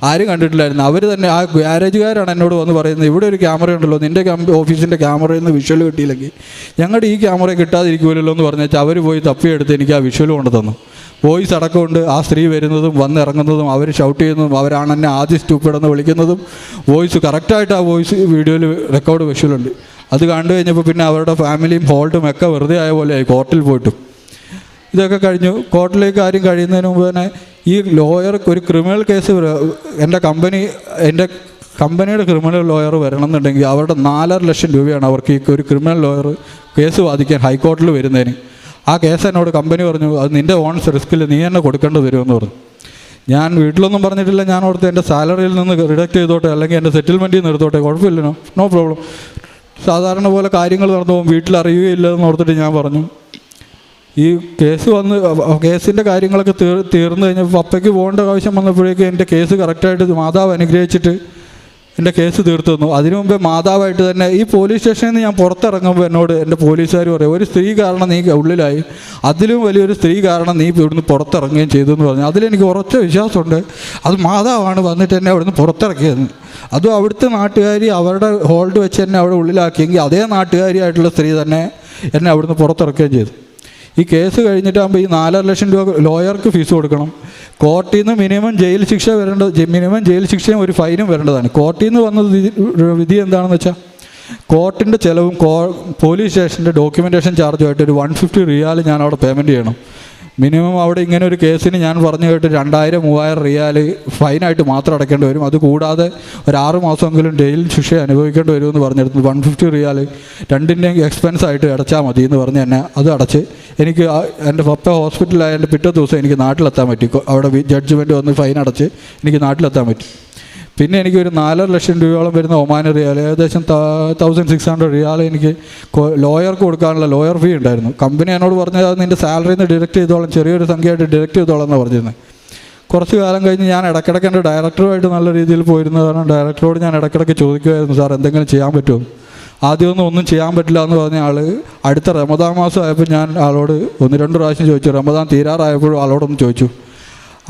ആരും കണ്ടിട്ടില്ലായിരുന്നു. അവർ തന്നെ ആ ഗ്യാരേജുകാരാണ് എന്നോട് വന്ന് പറയുന്നത് ഇവിടെ ഒരു ക്യാമറ ഉണ്ടല്ലോ, നിൻ്റെ ഓഫീസിൻ്റെ ക്യാമറയിൽ നിന്ന് വിഷ്വൽ കിട്ടിയില്ലെങ്കിൽ ഞങ്ങളുടെ ഈ ക്യാമറ കിട്ടാതിരിക്കുമല്ലോ എന്ന് പറഞ്ഞാൽ അവർ പോയി തപ്പിയെടുത്ത് എനിക്ക് ആ വിഷ്വൽ കൊണ്ട് തന്നു. വോയിസ് അടക്കമുണ്ട്. ആ സ്ത്രീ വരുന്നതും വന്നിറങ്ങുന്നതും അവർ ഷൗട്ട് ചെയ്യുന്നതും അവരാണ് എന്നെ ആദ്യം സ്റ്റൂപ്പിഡെന്ന് വിളിക്കുന്നതും വോയിസ് കറക്റ്റായിട്ട് ആ വോയിസ് വീഡിയോയിൽ റെക്കോർഡ് വിഷ്വലുണ്ട്. അത് കണ്ടു കഴിഞ്ഞപ്പോൾ പിന്നെ അവരുടെ ഫാമിലിയും ഹോൾട്ടും ഒക്കെ വെറുതെ ആയ പോലെയായി കോർട്ടിൽ പോയിട്ടും. ഇതൊക്കെ കഴിഞ്ഞു. കോർട്ടിലേക്ക് കാര്യം കഴിയുന്നതിന് മുമ്പ് തന്നെ ഈ ലോയർക്ക് ഒരു ക്രിമിനൽ കേസ് എൻ്റെ കമ്പനിയുടെ ക്രിമിനൽ ലോയർ വരണമെന്നുണ്ടെങ്കിൽ അവരുടെ 4.5 ലക്ഷം രൂപയാണ് അവർക്ക് ഈ ഒരു ക്രിമിനൽ ലോയർ കേസ് വാദിക്കാൻ ഹൈക്കോർട്ടിൽ വരുന്നതിന്. ആ കേസ് എന്നോട് കമ്പനി പറഞ്ഞു അത് നിൻ്റെ ഓൺസ് റിസ്കിൽ നീ തന്നെ കൊടുക്കേണ്ടി വരുമെന്ന് പറഞ്ഞു. ഞാൻ വീട്ടിലൊന്നും പറഞ്ഞിട്ടില്ല. ഞാൻ ഓർത്ത് എൻ്റെ സാലറിയിൽ നിന്ന് റിഡക്റ്റ് ചെയ്തോട്ടെ, അല്ലെങ്കിൽ എൻ്റെ സെറ്റിൽമെൻറ്റിൽ നിന്ന് എടുത്തോട്ടെ, കുഴപ്പമില്ലല്ലോ, നോ പ്രോബ്ലം, സാധാരണ പോലെ കാര്യങ്ങൾ നടന്നു പോകും, വീട്ടിൽ അറിയുകയില്ലെന്ന് ഓർത്തിട്ട് ഞാൻ പറഞ്ഞു. ഈ കേസിൻ്റെ കാര്യങ്ങളൊക്കെ തീർന്നു കഴിഞ്ഞപ്പോൾ പപ്പയ്ക്ക് പോകേണ്ട ആവശ്യം വന്നപ്പോഴേക്കും എൻ്റെ കേസ് കറക്റ്റായിട്ട് മാതാവ് അനുഗ്രഹിച്ചിട്ട് എൻ്റെ കേസ് തീർത്തു തന്നു. അതിനു മുമ്പേ മാതാവായിട്ട് തന്നെ ഈ പോലീസ് സ്റ്റേഷനിൽ നിന്ന് ഞാൻ പുറത്തിറങ്ങുമ്പോൾ എന്നോട് എൻ്റെ പോലീസുകാർ പറയും ഒരു സ്ത്രീ കാരണം നീ ഉള്ളിലായി, അതിലും വലിയൊരു സ്ത്രീ കാരണം നീ ഇവിടുന്ന് പുറത്തിറങ്ങുകയും ചെയ്തു എന്ന് പറഞ്ഞു. അതിലെനിക്ക് ഉറച്ച വിശ്വാസമുണ്ട് അത് മാതാവാണ് വന്നിട്ട് എന്നെ അവിടുന്ന് പുറത്തിറക്കിയതെന്ന്. അതും അവിടുത്തെ നാട്ടുകാരി അവരുടെ ഹോൾഡ് വെച്ച് എന്നെ അവിടെ ഉള്ളിലാക്കിയെങ്കിൽ അതേ നാട്ടുകാരിയായിട്ടുള്ള സ്ത്രീ തന്നെ എന്നെ അവിടുന്ന് പുറത്തിറക്കുകയും ചെയ്തു. ഈ കേസ് കഴിഞ്ഞിട്ടാകുമ്പോൾ ഈ 4.5 ലക്ഷം രൂപ ലോയർക്ക് ഫീസ് കൊടുക്കണം. കോർട്ടിൽ നിന്ന് മിനിമം ജയിൽ ശിക്ഷയും ഒരു ഫൈനും വരേണ്ടതാണ്. കോർട്ടിൽ നിന്ന് വന്ന വിധി എന്താണെന്ന് വെച്ചാൽ കോർട്ടിൻ്റെ ചിലവും പോലീസ് സ്റ്റേഷൻ്റെ ഡോക്യുമെൻറ്റേഷൻ ചാർജുമായിട്ട് ഒരു 150 റിയാൽ ഞാൻ അവിടെ പേയ്മെൻറ്റ് ചെയ്യണം. മിനിമം അവിടെ ഇങ്ങനെ ഒരു കേസിന് ഞാൻ പറഞ്ഞു കേട്ട് 2000-3000 റിയാൽ ഫൈനായിട്ട് മാത്രം അടയ്ക്കേണ്ടി വരും. അതുകൂടാതെ ഒരു 6 മാസമെങ്കിലും ജയിൽ ശിക്ഷ അനുഭവിക്കേണ്ടി വരുമെന്ന് പറഞ്ഞെടുത്ത് 150 റിയാൽ രണ്ടിൻ്റെയും എക്സ്പെൻസ് ആയിട്ട് അടച്ചാൽ മതി എന്ന് പറഞ്ഞ് തന്നെ അത് അടച്ച് എനിക്ക് എൻ്റെ പപ്പ ഹോസ്പിറ്റലായ എൻ്റെ പിറ്റേ ദിവസം എനിക്ക് നാട്ടിലെത്താൻ പറ്റി. അവിടെ ജഡ്ജ്മെൻറ്റ് വന്ന് ഫൈൻ അടച്ച് എനിക്ക് നാട്ടിലെത്താൻ പറ്റി. പിന്നെ എനിക്കൊരു 4.5 ലക്ഷം രൂപയോളം വരുന്ന ഒമാൻ റിയാൽ, ഏകദേശം 1600 റിയാൽ എനിക്ക് ലോയർക്ക് കൊടുക്കാനുള്ള ലോയർ ഫീ ഉണ്ടായിരുന്നു. കമ്പനി എന്നോട് പറഞ്ഞത് അത് നിൻ്റെ സാലറിയിൽ നിന്ന് ഡിഡക്റ്റ് ചെയ്തോളാം, ചെറിയൊരു സംഖ്യയായിട്ട് ഡിഡക്റ്റ് ചെയ്തോളാം എന്നാണ് പറഞ്ഞിരുന്നത്. കുറച്ച് കാലം കഴിഞ്ഞ് ഞാൻ ഇടയ്ക്കിടയ്ക്ക് എൻ്റെ ഡയറക്ടറുമായിട്ട് നല്ല രീതിയിൽ പോയിരുന്നത് കാരണം ഡയറക്ടറോട് ഞാൻ ഇടയ്ക്കിടയ്ക്ക് ചോദിക്കുമായിരുന്നു, സാർ എന്തെങ്കിലും ചെയ്യാൻ പറ്റുമോ? ഒന്നും ചെയ്യാൻ പറ്റില്ല എന്ന് പറഞ്ഞ ആൾ അടുത്ത റമദാൻ മാസം ആയപ്പോൾ ഞാൻ ആളോട് 1-2 പ്രാവശ്യം ചോദിച്ചു. റമദാൻ തീരാറായപ്പോഴും ആളോടൊന്ന് ചോദിച്ചു.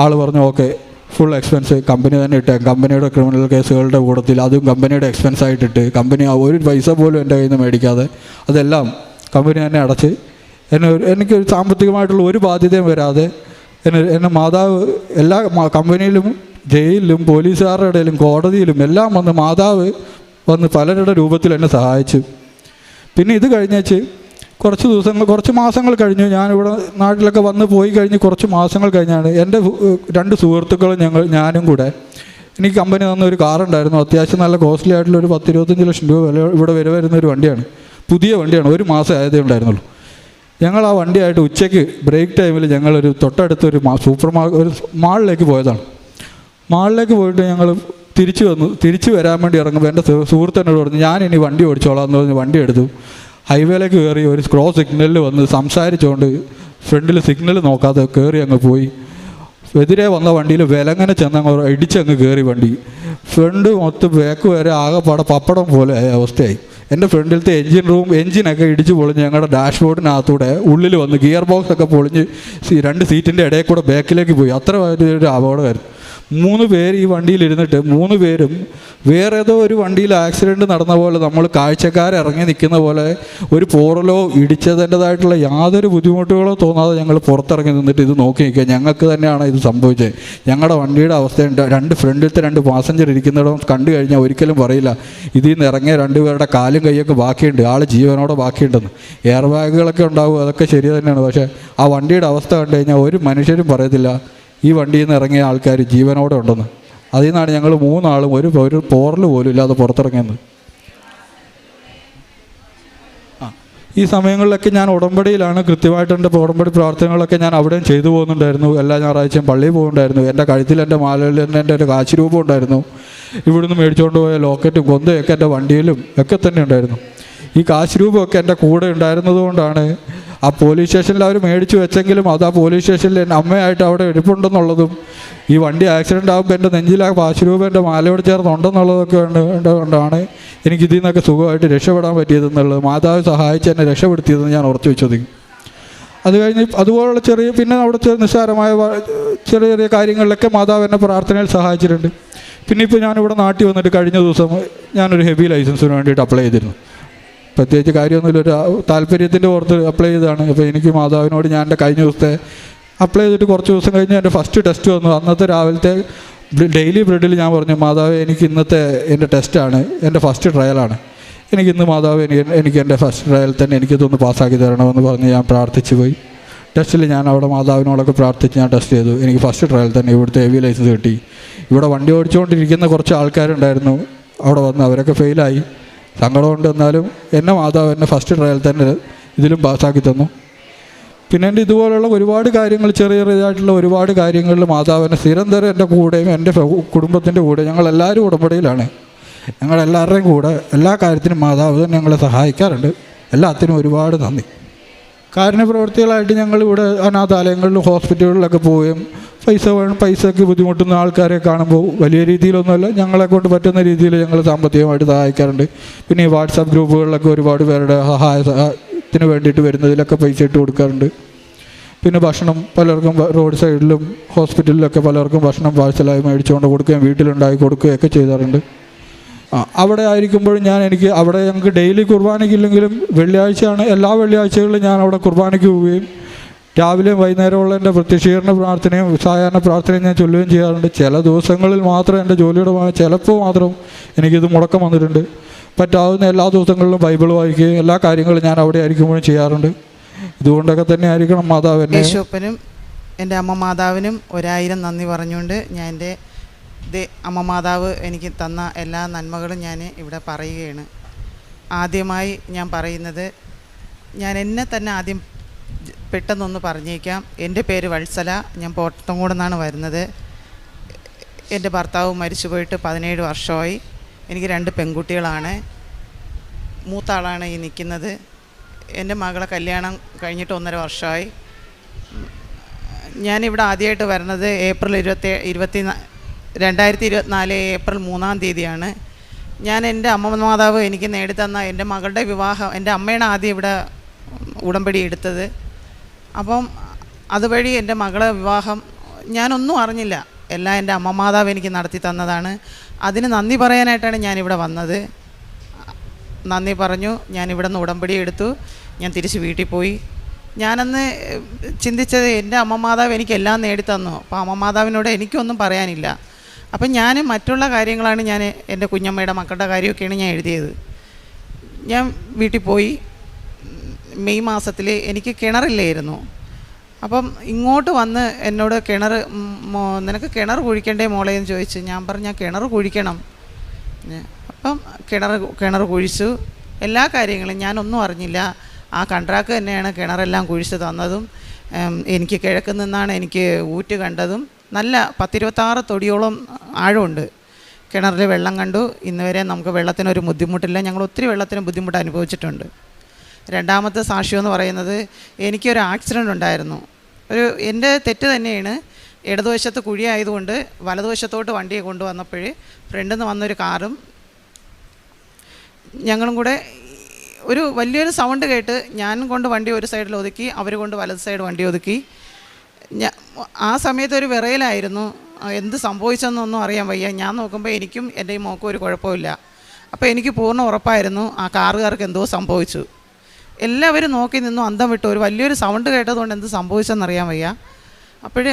ആൾ പറഞ്ഞു ഓക്കെ, ഫുൾ എക്സ്പെൻസ് കമ്പനി തന്നെ ഇട്ടേ, കമ്പനിയുടെ ക്രിമിനൽ കേസുകളുടെ കൂട്ടത്തിൽ അതും കമ്പനിയുടെ എക്സ്പെൻസ് ആയിട്ടിട്ട് കമ്പനി ഒരു പൈസ പോലും എൻ്റെ കയ്യിൽ നിന്ന് മേടിക്കാതെ അതെല്ലാം കമ്പനി തന്നെ അടച്ച് എനിക്കൊരു സാമ്പത്തികമായിട്ടുള്ള ഒരു ബാധ്യതയും വരാതെ എന്നെ മാതാവ് എല്ലാ കമ്പനിയിലും ജയിലിലും പോലീസുകാരുടെ ഇടയിലും കോടതിയിലും എല്ലാം വന്ന് മാതാവ് വന്ന് പലരുടെ രൂപത്തിൽ എന്നെ സഹായിച്ചു. പിന്നെ ഇത് കഴിഞ്ഞേച്ച് കുറച്ച് മാസങ്ങൾ കഴിഞ്ഞു. ഞാനിവിടെ നാട്ടിലൊക്കെ വന്ന് പോയി കഴിഞ്ഞ് കുറച്ച് മാസങ്ങൾ കഴിഞ്ഞാണ് എൻ്റെ 2 സുഹൃത്തുക്കളും ഞാനും കൂടെ, എനിക്ക് കമ്പനി തന്ന ഒരു കാറുണ്ടായിരുന്നു. അത്യാവശ്യം നല്ല കോസ്റ്റ്ലി ആയിട്ടുള്ള ഒരു 10-25 ലക്ഷം രൂപ വില ഇവിടെ വരുന്ന ഒരു വണ്ടിയാണ്, പുതിയ വണ്ടിയാണ്, 1 മാസം ആയതേ ഉണ്ടായിരുന്നുള്ളൂ. ഞങ്ങൾ ആ വണ്ടിയായിട്ട് ഉച്ചയ്ക്ക് ബ്രേക്ക് ടൈമിൽ ഞങ്ങളൊരു തൊട്ടടുത്തൊരു ഒരു മാളിലേക്ക് പോയതാണ്. മാളിലേക്ക് പോയിട്ട് ഞങ്ങൾ തിരിച്ചു വരാൻ വേണ്ടി ഇറങ്ങുമ്പോൾ എൻ്റെ സുഹൃത്തിനോട് പറഞ്ഞു ഞാനിനി വണ്ടി ഓടിച്ചോളാം എന്ന് പറഞ്ഞ് വണ്ടി എടുത്തു. ഹൈവേയിലേക്ക് കയറി ഒരു ക്രോസ് സിഗ്നലിൽ വന്ന് സംസാരിച്ചുകൊണ്ട് ഫ്രണ്ടിൽ സിഗ്നൽ നോക്കാതെ കയറി അങ്ങ് പോയി. എതിരെ വന്ന വണ്ടിയിൽ വിലങ്ങനെ ചെന്നങ്ങ് ഇടിച്ചങ്ങ് കയറി വണ്ടി. ഫ്രണ്ട് മൊത്തം ബാക്ക് വരെ ആകെപ്പാടെ പപ്പടം പോലെ ആയ അവസ്ഥയായി. എൻ്റെ ഫ്രണ്ടിലത്തെ എൻജിനൊക്കെ ഇടിച്ച് പൊളിഞ്ഞ് ഞങ്ങളുടെ ഡാഷ്ബോർഡിനകത്തൂടെ ഉള്ളിൽ വന്ന് ഗിയർ ബോക്സ് ഒക്കെ പൊളിഞ്ഞ് 2 സീറ്റിൻ്റെ ഇടയിൽ കൂടെ ബാക്കിലേക്ക് പോയി. അത്ര ഒരു അപകടമായിരുന്നു. 3 പേര് ഈ വണ്ടിയിലിരുന്നിട്ട് 3 പേരും വേറെ ഏതോ ഒരു വണ്ടിയിൽ ആക്സിഡൻറ്റ് നടന്ന പോലെ നമ്മൾ കാഴ്ചക്കാരിറങ്ങി നിൽക്കുന്ന പോലെ ഒരു പോറലോ ഇടിച്ചതിൻ്റെതായിട്ടുള്ള യാതൊരു ബുദ്ധിമുട്ടുകളോ തോന്നാതെ ഞങ്ങൾ പുറത്തിറങ്ങി നിന്നിട്ട് ഇത് നോക്കി നിൽക്കുക. ഞങ്ങൾക്ക് തന്നെയാണ് ഇത് സംഭവിച്ചത്. ഞങ്ങളുടെ വണ്ടിയുടെ അവസ്ഥയുണ്ട്. 2 ഫ്രണ്ടിലത്തെ 2 പാസഞ്ചർ ഇരിക്കുന്നിടം കണ്ടു കഴിഞ്ഞാൽ ഒരിക്കലും പറയില്ല ഇതിൽ നിന്ന് ഇറങ്ങിയ 2 പേരുടെ കാലും കൈയൊക്കെ ബാക്കിയുണ്ട്, ആൾ ജീവനോടെ ബാക്കിയുണ്ടെന്ന്. എയർ ബാഗുകളൊക്കെ ഉണ്ടാവും, അതൊക്കെ ശരി തന്നെയാണ്. പക്ഷേ ആ വണ്ടിയുടെ അവസ്ഥ കണ്ടു കഴിഞ്ഞാൽ ഒരു മനുഷ്യരും പറയത്തില്ല ഈ വണ്ടിയിൽ നിന്ന് ഇറങ്ങിയ ആൾക്കാർ ജീവനോടെ ഉണ്ടെന്ന്. അതിൽ നിന്നാണ് ഞങ്ങൾ 3 ആളും ഒരു പോറൽ പോലും ഇല്ലാതെ പുറത്തിറങ്ങിയത്. ഈ സമയങ്ങളിലൊക്കെ ഞാൻ ഉടമ്പടിയിലാണ്. കൃത്യമായിട്ട് എൻ്റെ ഉടമ്പടി പ്രാർത്ഥനകളൊക്കെ ഞാൻ അവിടെയും ചെയ്തു പോകുന്നുണ്ടായിരുന്നു. എല്ലാ ഞായറാഴ്ചയും പള്ളിയിൽ പോകുന്നുണ്ടായിരുന്നു. എൻ്റെ കഴുത്തിൽ എൻ്റെ മാലയിൽ തന്നെ എൻ്റെ ഒരു കാശിരൂപം ഉണ്ടായിരുന്നു. ഇവിടുന്ന് മേടിച്ചുകൊണ്ട് പോയ ലോക്കറ്റും കൊന്തയൊക്കെ എൻ്റെ വണ്ടിയിലും ഒക്കെ തന്നെ ഉണ്ടായിരുന്നു. ഈ കാശിരൂപമൊക്കെ എൻ്റെ കൂടെ ഉണ്ടായിരുന്നത് കൊണ്ടാണ് ആ പോലീസ് സ്റ്റേഷനിൽ അവർ മേടിച്ച് വെച്ചെങ്കിലും അത് ആ പോലീസ് സ്റ്റേഷനിൽ എൻ്റെ അമ്മയായിട്ട് അവിടെ എടുപ്പുണ്ടെന്നുള്ളതും ഈ വണ്ടി ആക്സിഡൻ്റ് ആകുമ്പോൾ എൻ്റെ നെഞ്ചിൽ ആ കാശിരൂപം എൻ്റെ മാലയോട് ചേർന്നുണ്ടെന്നുള്ളതൊക്കെ കൊണ്ടാണ് എനിക്ക് ഇതിൽ നിന്നൊക്കെ സുഖമായിട്ട് രക്ഷപ്പെടാൻ പറ്റിയതെന്നുള്ളത്, മാതാവ് സഹായിച്ച് എന്നെ രക്ഷപ്പെടുത്തിയതെന്ന് ഞാൻ ഉറച്ചു വെച്ചത്. അത് കഴിഞ്ഞ് അതുപോലുള്ള പിന്നെ അവിടെ നിസ്സാരമായ ചെറിയ കാര്യങ്ങളിലൊക്കെ മാതാവ് എന്നെ പ്രാർത്ഥനയിൽ സഹായിച്ചിട്ടുണ്ട്. പിന്നെ ഇപ്പോൾ ഞാനിവിടെ നാട്ടിൽ വന്നിട്ട് കഴിഞ്ഞ ദിവസം ഞാനൊരു ഹെവി ലൈസൻസിന് വേണ്ടിയിട്ട് അപ്ലൈ ചെയ്തിരുന്നു. പ്രത്യേകിച്ച് കാര്യമൊന്നുമില്ല, ഒരു താല്പര്യത്തിൻ്റെ പുറത്ത് അപ്ലൈ ചെയ്തതാണ്. അപ്പോൾ എനിക്ക് മാതാവിനോട് ഞാൻ എൻ്റെ കഴിഞ്ഞ ദിവസത്തെ അപ്ലൈ ചെയ്തിട്ട് കുറച്ച് ദിവസം കഴിഞ്ഞ് എൻ്റെ ഫസ്റ്റ് ടെസ്റ്റ് വന്നു. അന്നത്തെ രാവിലത്തെ ഡെയിലി ബ്രെഡിൽ ഞാൻ പറഞ്ഞു മാതാവ് എനിക്ക് ഇന്നത്തെ എൻ്റെ ടെസ്റ്റാണ്, എൻ്റെ ഫസ്റ്റ് ട്രയലാണ്, എനിക്കിന്ന് മാതാവ് എനിക്ക് എൻ്റെ ഫസ്റ്റ് ട്രയൽ തന്നെ എനിക്കിതൊന്ന് പാസ്സാക്കി തരണമെന്ന് പറഞ്ഞ് ഞാൻ പ്രാർത്ഥിച്ചു പോയി. ടെസ്റ്റിൽ ഞാൻ അവിടെ മാതാവിനോടൊക്കെ പ്രാർത്ഥിച്ച് ഞാൻ ടെസ്റ്റ് ചെയ്തു. എനിക്ക് ഫസ്റ്റ് ട്രയൽ തന്നെ ഇവിടുത്തെ ഹെവി ലൈസൻസ് കിട്ടി. ഇവിടെ വണ്ടി ഓടിച്ചുകൊണ്ടിരിക്കുന്ന കുറച്ച് ആൾക്കാരുണ്ടായിരുന്നു അവിടെ വന്ന്, അവരൊക്കെ ഫെയിലായി. സങ്കടമുണ്ട്, എന്നാലും എന്നെ മാതാവ് എന്നെ ഫസ്റ്റ് ട്രയൽ തന്നെ ഇതിലും പാസ്സാക്കി തന്നു. പിന്നെ എൻ്റെ ഇതുപോലുള്ള ഒരുപാട് കാര്യങ്ങൾ ചെറിയതായിട്ടുള്ള ഒരുപാട് കാര്യങ്ങളിൽ മാതാവ് എന്നെ നിരന്തരം എൻ്റെ കൂടെയും എൻ്റെ കുടുംബത്തിൻ്റെ കൂടെ ഞങ്ങളെല്ലാവരും ഉടമ്പടിയിലാണ്. ഞങ്ങളെല്ലാവരുടെയും കൂടെ എല്ലാ കാര്യത്തിനും മാതാവ് തന്നെ ഞങ്ങളെ സഹായിക്കാറുണ്ട്. എല്ലാത്തിനും ഒരുപാട് നന്ദി. കാരുണ്യപ്രവർത്തികളായിട്ട് ഞങ്ങളിവിടെ അനാഥാലയങ്ങളിലും ഹോസ്പിറ്റലുകളിലൊക്കെ പോവുകയും പൈസയ്ക്ക് ബുദ്ധിമുട്ടുന്ന ആൾക്കാരെ കാണുമ്പോൾ വലിയ രീതിയിലൊന്നുമല്ല, ഞങ്ങളെ കൊണ്ട് പറ്റുന്ന രീതിയിൽ ഞങ്ങൾ സാമ്പത്തികമായിട്ട് സഹായിക്കാറുണ്ട്. പിന്നെ ഈ വാട്സാപ്പ് ഗ്രൂപ്പുകളിലൊക്കെ ഒരുപാട് പേരുടെ സഹായത്തിന് വേണ്ടിയിട്ട് വരുന്നതിലൊക്കെ പൈസ ഇട്ട് കൊടുക്കാറുണ്ട്. പിന്നെ ഭക്ഷണം പലർക്കും റോഡ് സൈഡിലും ഹോസ്പിറ്റലിലൊക്കെ പലർക്കും ഭക്ഷണം പാഴ്സലായി മേടിച്ചുകൊണ്ട് കൊടുക്കുകയും വീട്ടിലുണ്ടാക്കി കൊടുക്കുകയൊക്കെ ചെയ്യാറുണ്ട്. അവിടെ ആയിരിക്കുമ്പോഴും എനിക്ക് അവിടെ ഞങ്ങൾക്ക് ഡെയിലി കുർബാനയ്ക്കില്ലെങ്കിലും വെള്ളിയാഴ്ചയാണ്, എല്ലാ വെള്ളിയാഴ്ചകളിലും ഞാൻ അവിടെ കുർബാനയ്ക്ക് പോവുകയും രാവിലെയും വൈകുന്നേരമുള്ള എൻ്റെ പ്രത്യക്ഷീകരണ പ്രാർത്ഥനയും സാധാരണ പ്രാർത്ഥനയും ഞാൻ ചൊല്ലുകയും ചെയ്യാറുണ്ട്. ചില ദിവസങ്ങളിൽ മാത്രം എൻ്റെ ജോലിയുടെ ചിലപ്പോൾ മാത്രം എനിക്കിത് മുടക്കം വന്നിട്ടുണ്ട്. പറ്റാവുന്ന എല്ലാ ദിവസങ്ങളിലും ബൈബിൾ വായിക്കുകയും എല്ലാ കാര്യങ്ങളും ഞാൻ അവിടെ ആയിരിക്കുമ്പോഴും ചെയ്യാറുണ്ട്. ഇതുകൊണ്ടൊക്കെ തന്നെ ആയിരിക്കണം മാതാവ് എന്നെ യേശുപ്പനും എൻ്റെ അമ്മ മാതാവിനും 1000 നന്ദി പറഞ്ഞുകൊണ്ട് ഞാൻ എൻ്റെ അമ്മ മാതാവ് എനിക്ക് തന്ന എല്ലാ നന്മകളും ഞാൻ ഇവിടെ പറയുകയാണ്. ആദ്യമായി ഞാൻ പറയുന്നത്, ഞാൻ എന്നെ തന്നെ ആദ്യം പെട്ടെന്നൊന്ന് പറഞ്ഞേക്കാം. എൻ്റെ പേര് വത്സല, ഞാൻ പോത്തങ്കോട് നിന്നാണ് വരുന്നത്. എൻ്റെ ഭർത്താവ് മരിച്ചു പോയിട്ട് 17 വർഷമായി. എനിക്ക് 2 പെൺകുട്ടികളാണ്. മൂത്ത ആളാണ് ഈ നിൽക്കുന്നത്. എൻ്റെ മകളെ കല്യാണം കഴിഞ്ഞിട്ട് 1.5 വർഷമായി. ഞാനിവിടെ ആദ്യമായിട്ട് വരുന്നത് ഏപ്രിൽ 2024 ഏപ്രിൽ 3-ാം തീയതിയാണ്. ഞാൻ എൻ്റെ അമ്മ മാതാവ് എനിക്ക് നേടിത്തന്ന എൻ്റെ മകളുടെ വിവാഹം, എൻ്റെ അമ്മയാണ് ആദ്യം ഇവിടെ ഉടമ്പടി എടുത്തത്. അപ്പം അതുവഴി എൻ്റെ മകളെ വിവാഹം ഞാനൊന്നും അറിഞ്ഞില്ല. എല്ലാം എൻ്റെ അമ്മ മാതാവ് എനിക്ക് നടത്തി തന്നതാണ്. അതിന് നന്ദി പറയാനായിട്ടാണ് ഞാനിവിടെ വന്നത്. നന്ദി പറഞ്ഞു. ഞാനിവിടെ നിന്ന് ഉടമ്പടി എടുത്തു. ഞാൻ തിരിച്ച് വീട്ടിൽ പോയി. ഞാനന്ന് ചിന്തിച്ചത് എൻ്റെ അമ്മ മാതാവ് എനിക്കെല്ലാം നേടിത്തന്നു. അപ്പോൾ അമ്മ മാതാവിനോട് എനിക്കൊന്നും പറയാനില്ല. അപ്പം ഞാൻ മറ്റുള്ള കാര്യങ്ങളാണ് ഞാൻ എൻ്റെ കുഞ്ഞമ്മയുടെ മക്കളുടെ കാര്യമൊക്കെയാണ് ഞാൻ എഴുതിയത്. ഞാൻ വീട്ടിൽ പോയി. മെയ് മാസത്തിൽ എനിക്ക് കിണറില്ലായിരുന്നു. അപ്പം ഇങ്ങോട്ട് വന്ന് എന്നോട് നിനക്ക് കിണർ കുഴിക്കണ്ടേ മോളെ എന്ന് ചോദിച്ചു. ഞാൻ പറഞ്ഞു ഞാൻ കിണർ കുഴിക്കണം. അപ്പം കിണർ കുഴിച്ചു. എല്ലാ കാര്യങ്ങളും ഞാനൊന്നും അറിഞ്ഞില്ല. ആ കൺട്രാക്ട് തന്നെയാണ് കിണറെല്ലാം കുഴിച്ച് തന്നതും. എനിക്ക് കിഴക്ക് നിന്നാണ് എനിക്ക് ഊറ്റ് കണ്ടതും. നല്ല 10-26 തൊടിയോളം ആഴമുണ്ട്. കിണറിൽ വെള്ളം കണ്ടു. ഇന്ന് വരെ നമുക്ക് വെള്ളത്തിനൊരു ബുദ്ധിമുട്ടില്ല. ഞങ്ങൾ ഒത്തിരി വെള്ളത്തിന് ബുദ്ധിമുട്ട് അനുഭവിച്ചിട്ടുണ്ട്. രണ്ടാമത്തെ സാക്ഷ്യമെന്ന് പറയുന്നത്, എനിക്കൊരു ആക്സിഡൻ്റ് ഉണ്ടായിരുന്നു. എൻ്റെ തെറ്റ് തന്നെയാണ്. ഇടതുവശത്ത് കുഴിയായതുകൊണ്ട് വലതുവശത്തോട്ട് വണ്ടിയെ കൊണ്ടുവന്നപ്പോൾ ഫ്രണ്ടിൽ നിന്ന് വന്നൊരു കാറും ഞങ്ങളും കൂടെ ഒരു വലിയൊരു സൗണ്ട് കേട്ട് ഞാൻ കൊണ്ട് വണ്ടി ഒരു സൈഡിൽ ഒതുക്കി, അവർ കൊണ്ട് വലത് സൈഡ് വണ്ടി ഒതുക്കി. ആ സമയത്ത് ഒരു വിറയലായിരുന്നു. എന്ത് സംഭവിച്ചെന്നൊന്നും അറിയാൻ വയ്യ. ഞാൻ നോക്കുമ്പോൾ എനിക്കും എൻ്റെ ഈ മോക്കും ഒരു കുഴപ്പമില്ല. അപ്പോൾ എനിക്ക് പൂർണ്ണ ഉറപ്പായിരുന്നു ആ കാറുകാർക്ക് എന്തോ സംഭവിച്ചു. എല്ലാവരും നോക്കി നിന്നു അന്തം വിട്ടു. ഒരു വലിയൊരു സൗണ്ട് കേട്ടതുകൊണ്ട് എന്ത് സംഭവിച്ചെന്നറിയാൻ വയ്യ. അപ്പോൾ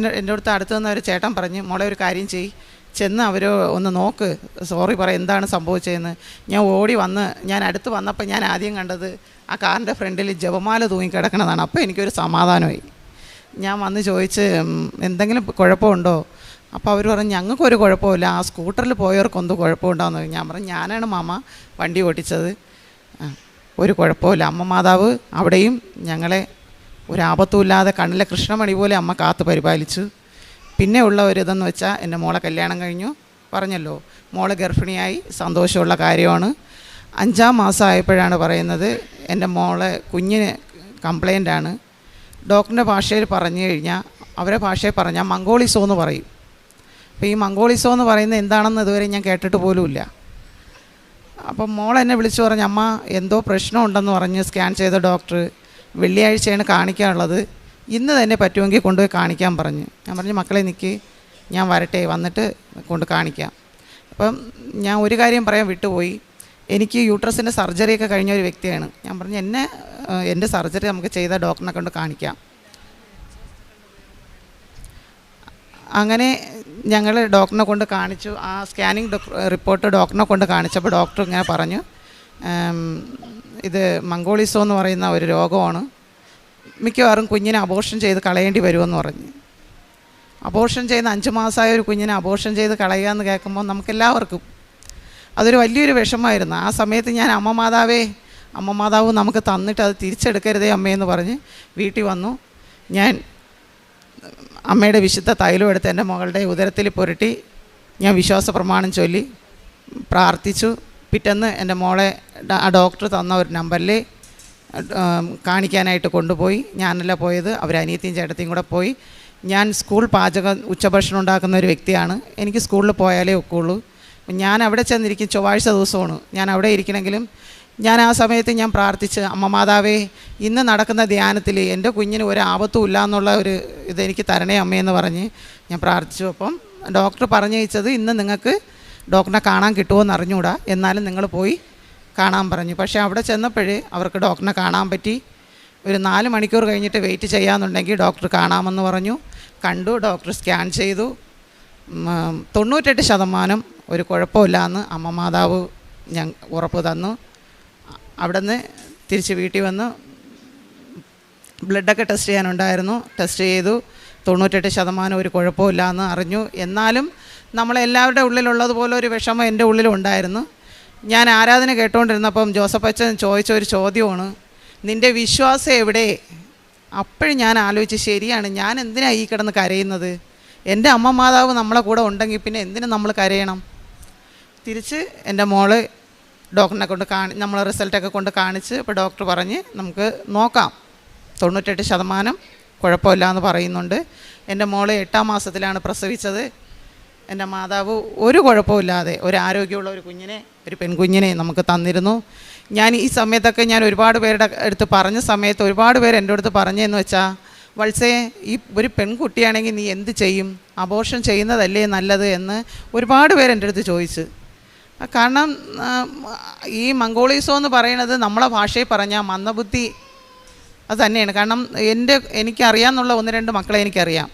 എൻ്റെ അടുത്ത് നിന്ന് ഒരു ചേട്ടൻ പറഞ്ഞു, മോളെ ഒരു കാര്യം ചെന്ന് അവർ ഒന്ന് നോക്ക്, സോറി പറ, എന്താണ് സംഭവിച്ചതെന്ന്. ഞാൻ ഓടി വന്ന് ഞാൻ അടുത്ത് വന്നപ്പോൾ ഞാൻ ആദ്യം കണ്ടത് ആ കാറിൻ്റെ ഫ്രണ്ടിൽ ജപമാല തൂങ്ങി കിടക്കണതാണ്. അപ്പോൾ എനിക്കൊരു സമാധാനമായി. ഞാൻ വന്ന് ചോദിച്ച് എന്തെങ്കിലും കുഴപ്പമുണ്ടോ? അപ്പോൾ അവർ പറഞ്ഞു ഞങ്ങൾക്കൊരു കുഴപ്പമില്ല, ആ സ്കൂട്ടറിൽ പോയവർക്കൊന്നും കുഴപ്പമുണ്ടാകുന്നു. ഞാൻ പറഞ്ഞു ഞാനാണ് മാമ വണ്ടി ഓടിച്ചത്, ഒരു കുഴപ്പമില്ല. അമ്മ മാതാവ് അവിടെയും ഞങ്ങളെ ഒരാപത്തുമില്ലാതെ കണ്ണിലെ കൃഷ്ണമണി പോലെ അമ്മ കാത്തു പരിപാലിച്ചു. പിന്നെ ഉള്ള ഒരിതെന്ന് വെച്ചാൽ എൻ്റെ മോളെ കല്യാണം കഴിഞ്ഞു. പറഞ്ഞല്ലോ, മോളെ ഗർഭിണിയായി, സന്തോഷമുള്ള കാര്യമാണ്. 5-ാം മാസം ആയപ്പോഴാണ് പറയുന്നത് എൻ്റെ മോളെ കുഞ്ഞിന് കംപ്ലൈൻ്റാണ്. ഡോക്ടറിൻ്റെ ഭാഷയിൽ പറഞ്ഞു കഴിഞ്ഞാൽ, അവരെ ഭാഷയിൽ പറഞ്ഞാൽ മംഗോളിസോ എന്ന് പറയും. അപ്പോൾ ഈ മംഗോളിസോ എന്ന് പറയുന്നത് എന്താണെന്ന് ഇതുവരെ ഞാൻ കേട്ടിട്ട് പോലുമില്ല. അപ്പം മോൾ എന്നെ വിളിച്ചു പറഞ്ഞു, അമ്മ എന്തോ പ്രശ്നമുണ്ടെന്ന് പറഞ്ഞ് സ്കാൻ ചെയ്ത ഡോക്ടർ വെള്ളിയാഴ്ചയാണ് കാണിക്കാനുള്ളത്, ഇന്ന് തന്നെ പറ്റുമെങ്കിൽ കൊണ്ടുപോയി കാണിക്കാൻ പറഞ്ഞു. ഞാൻ പറഞ്ഞു മക്കളെ നിൽക്ക്, ഞാൻ വരട്ടെ, വന്നിട്ട് കൊണ്ട് കാണിക്കാം. അപ്പം ഞാൻ ഒരു കാര്യം പറയാൻ വിട്ടുപോയി. എനിക്ക് യൂട്രസിൻ്റെ സർജറിയൊക്കെ കഴിഞ്ഞ ഒരു വ്യക്തിയാണ്. ഞാൻ പറഞ്ഞു എൻ്റെ സർജറി നമുക്ക് ചെയ്ത ഡോക്ടറിനെ കൊണ്ട് കാണിക്കാം. അങ്ങനെ ഞങ്ങൾ ഡോക്ടറിനെ കൊണ്ട് കാണിച്ചു. ആ സ്കാനിങ് റിപ്പോർട്ട് ഡോക്ടറിനെ കൊണ്ട് കാണിച്ചപ്പോൾ ഡോക്ടർ ഇങ്ങനെ പറഞ്ഞു, ഇത് മംഗോളിസോ എന്ന് പറയുന്ന ഒരു രോഗമാണ്, മിക്കവാറും കുഞ്ഞിനെ അബോർഷൻ ചെയ്ത് കളയേണ്ടി വരുമെന്ന് പറഞ്ഞു. അബോർഷൻ ചെയ്യുന്ന 5 മാസമായ ഒരു കുഞ്ഞിനെ അബോർഷൻ ചെയ്ത് കളയുക എന്ന് കേൾക്കുമ്പോൾ നമുക്കെല്ലാവർക്കും അതൊരു വലിയൊരു വിഷമമായിരുന്നു. ആ സമയത്ത് ഞാൻ അമ്മ മാതാവ് നമുക്ക് തന്നിട്ട് അത് തിരിച്ചെടുക്കരുതേ അമ്മയെന്ന് പറഞ്ഞ് വീട്ടിൽ വന്നു. ഞാൻ അമ്മയുടെ വിശുദ്ധ തൈലം എടുത്ത് എൻ്റെ മകളുടെ ഉദരത്തിൽ പുരട്ടി ഞാൻ വിശ്വാസ പ്രമാണം ചൊല്ലി പ്രാർത്ഥിച്ചു. പിറ്റേന്ന് എൻ്റെ മോളെ ആ ഡോക്ടർ തന്ന ഒരു നമ്പറിൽ കാണിക്കാനായിട്ട് കൊണ്ടുപോയി. ഞാനല്ല പോയത്, അവർ അനിയത്തിയും ചേട്ടത്തിയും കൂടെ പോയി. ഞാൻ സ്കൂൾ ഉച്ചഭക്ഷണം ഉണ്ടാക്കുന്ന ഒരു വ്യക്തിയാണ്. എനിക്ക് സ്കൂളിൽ പോയാലേ ഒക്കുള്ളൂ. ഞാൻ അവിടെ ചെന്നിരിക്കും. ചൊവ്വാഴ്ച ദിവസമാണ് ഞാൻ അവിടെ ഇരിക്കണമെങ്കിലും ഞാൻ ആ സമയത്ത് ഞാൻ പ്രാർത്ഥിച്ച്, അമ്മ മാതാവേ, ഇന്ന് നടക്കുന്ന ധ്യാനത്തിൽ എൻ്റെ കുഞ്ഞിന് ഒരു ആപത്തും ഇല്ല എന്നുള്ള ഒരു ഇതെനിക്ക് തരണേ അമ്മയെന്ന് പറഞ്ഞ് ഞാൻ പ്രാർത്ഥിച്ചു. അപ്പം ഡോക്ടർ പറഞ്ഞയച്ചത് ഇന്ന് നിങ്ങൾക്ക് ഡോക്ടറിനെ കാണാൻ കിട്ടുമോയെന്ന് അറിഞ്ഞുകൂടാ, എന്നാലും നിങ്ങൾ പോയി കാണാൻ പറഞ്ഞു. പക്ഷേ അവിടെ ചെന്നപ്പോഴേ അവർക്ക് ഡോക്ടറിനെ കാണാൻ പറ്റി. ഒരു 4 മണിക്കൂർ കഴിഞ്ഞിട്ട് വെയിറ്റ് ചെയ്യാമെന്നുണ്ടെങ്കിൽ ഡോക്ടർ കാണാമെന്ന് പറഞ്ഞു. കണ്ടു. ഡോക്ടർ സ്കാൻ ചെയ്തു. 98% ഒരു കുഴപ്പമില്ലയെന്ന് അമ്മ മാതാവ് ഞാൻ ഉറപ്പ് തന്നു. അവിടെ നിന്ന് തിരിച്ച് വീട്ടിൽ വന്ന് ബ്ലഡൊക്കെ ടെസ്റ്റ് ചെയ്യാനുണ്ടായിരുന്നു. ടെസ്റ്റ് ചെയ്തു. 98% ഒരു കുഴപ്പമില്ലയെന്ന് അറിഞ്ഞു. എന്നാലും നമ്മളെല്ലാവരുടെ ഉള്ളിലുള്ളതുപോലെ ഒരു വിഷമം എൻ്റെ ഉള്ളിലുണ്ടായിരുന്നു. ഞാൻ ആരാധന കേട്ടുകൊണ്ടിരുന്നപ്പം ജോസഫ് അച്ഛൻ ചോദിച്ച ഒരു ചോദ്യമാണ്, നിൻ്റെ വിശ്വാസം എവിടെ? അപ്പോഴും ഞാൻ ആലോചിച്ച്, ശരിയാണ്, ഞാൻ എന്തിനാണ് ഈ കിടന്ന് കരയുന്നത്? എൻ്റെ അമ്മ മാതാവ് നമ്മളെ കൂടെ ഉണ്ടെങ്കിൽ പിന്നെ എന്തിനു നമ്മൾ കരയണം? തിരിച്ച് എൻ്റെ മോള് ഡോക്ടറിനെ കൊണ്ട് നമ്മൾ റിസൾട്ടൊക്കെ കൊണ്ട് കാണിച്ച് ഇപ്പോൾ ഡോക്ടർ പറഞ്ഞ് നമുക്ക് നോക്കാം, 98% കുഴപ്പമില്ല എന്ന് പറയുന്നുണ്ട്. എൻ്റെ മോള് 8ാം മാസത്തിലാണ് പ്രസവിച്ചത്. എൻ്റെ മാതാവ് ഒരു കുഴപ്പമില്ലാതെ ഒരു ആരോഗ്യമുള്ള ഒരു കുഞ്ഞിനെ, ഒരു പെൺകുഞ്ഞിനെ നമുക്ക് തന്നിരുന്നു. ഞാൻ ഈ സമയത്തൊക്കെ ഞാൻ ഒരുപാട് പേരുടെ അടുത്ത് പറഞ്ഞ സമയത്ത് ഒരുപാട് പേര് എൻ്റെ അടുത്ത് പറഞ്ഞതെന്ന് വെച്ചാൽ, വത്സേ ഈ ഒരു പെൺകുട്ടിയാണെങ്കിൽ നീ എന്ത് ചെയ്യും, അബോർഷൻ ചെയ്യുന്നതല്ലേ നല്ലത് എന്ന് ഒരുപാട് പേര് എൻ്റെ അടുത്ത് ചോദിച്ചു. കാരണം ഈ മംഗോളിസം എന്ന് പറയുന്നത് നമ്മളെ ഭാഷയിൽ പറഞ്ഞാൽ മന്ദബുദ്ധി അത് തന്നെയാണ്. കാരണം എനിക്കറിയാമെന്നുള്ള 1-2 മക്കളെ എനിക്കറിയാം.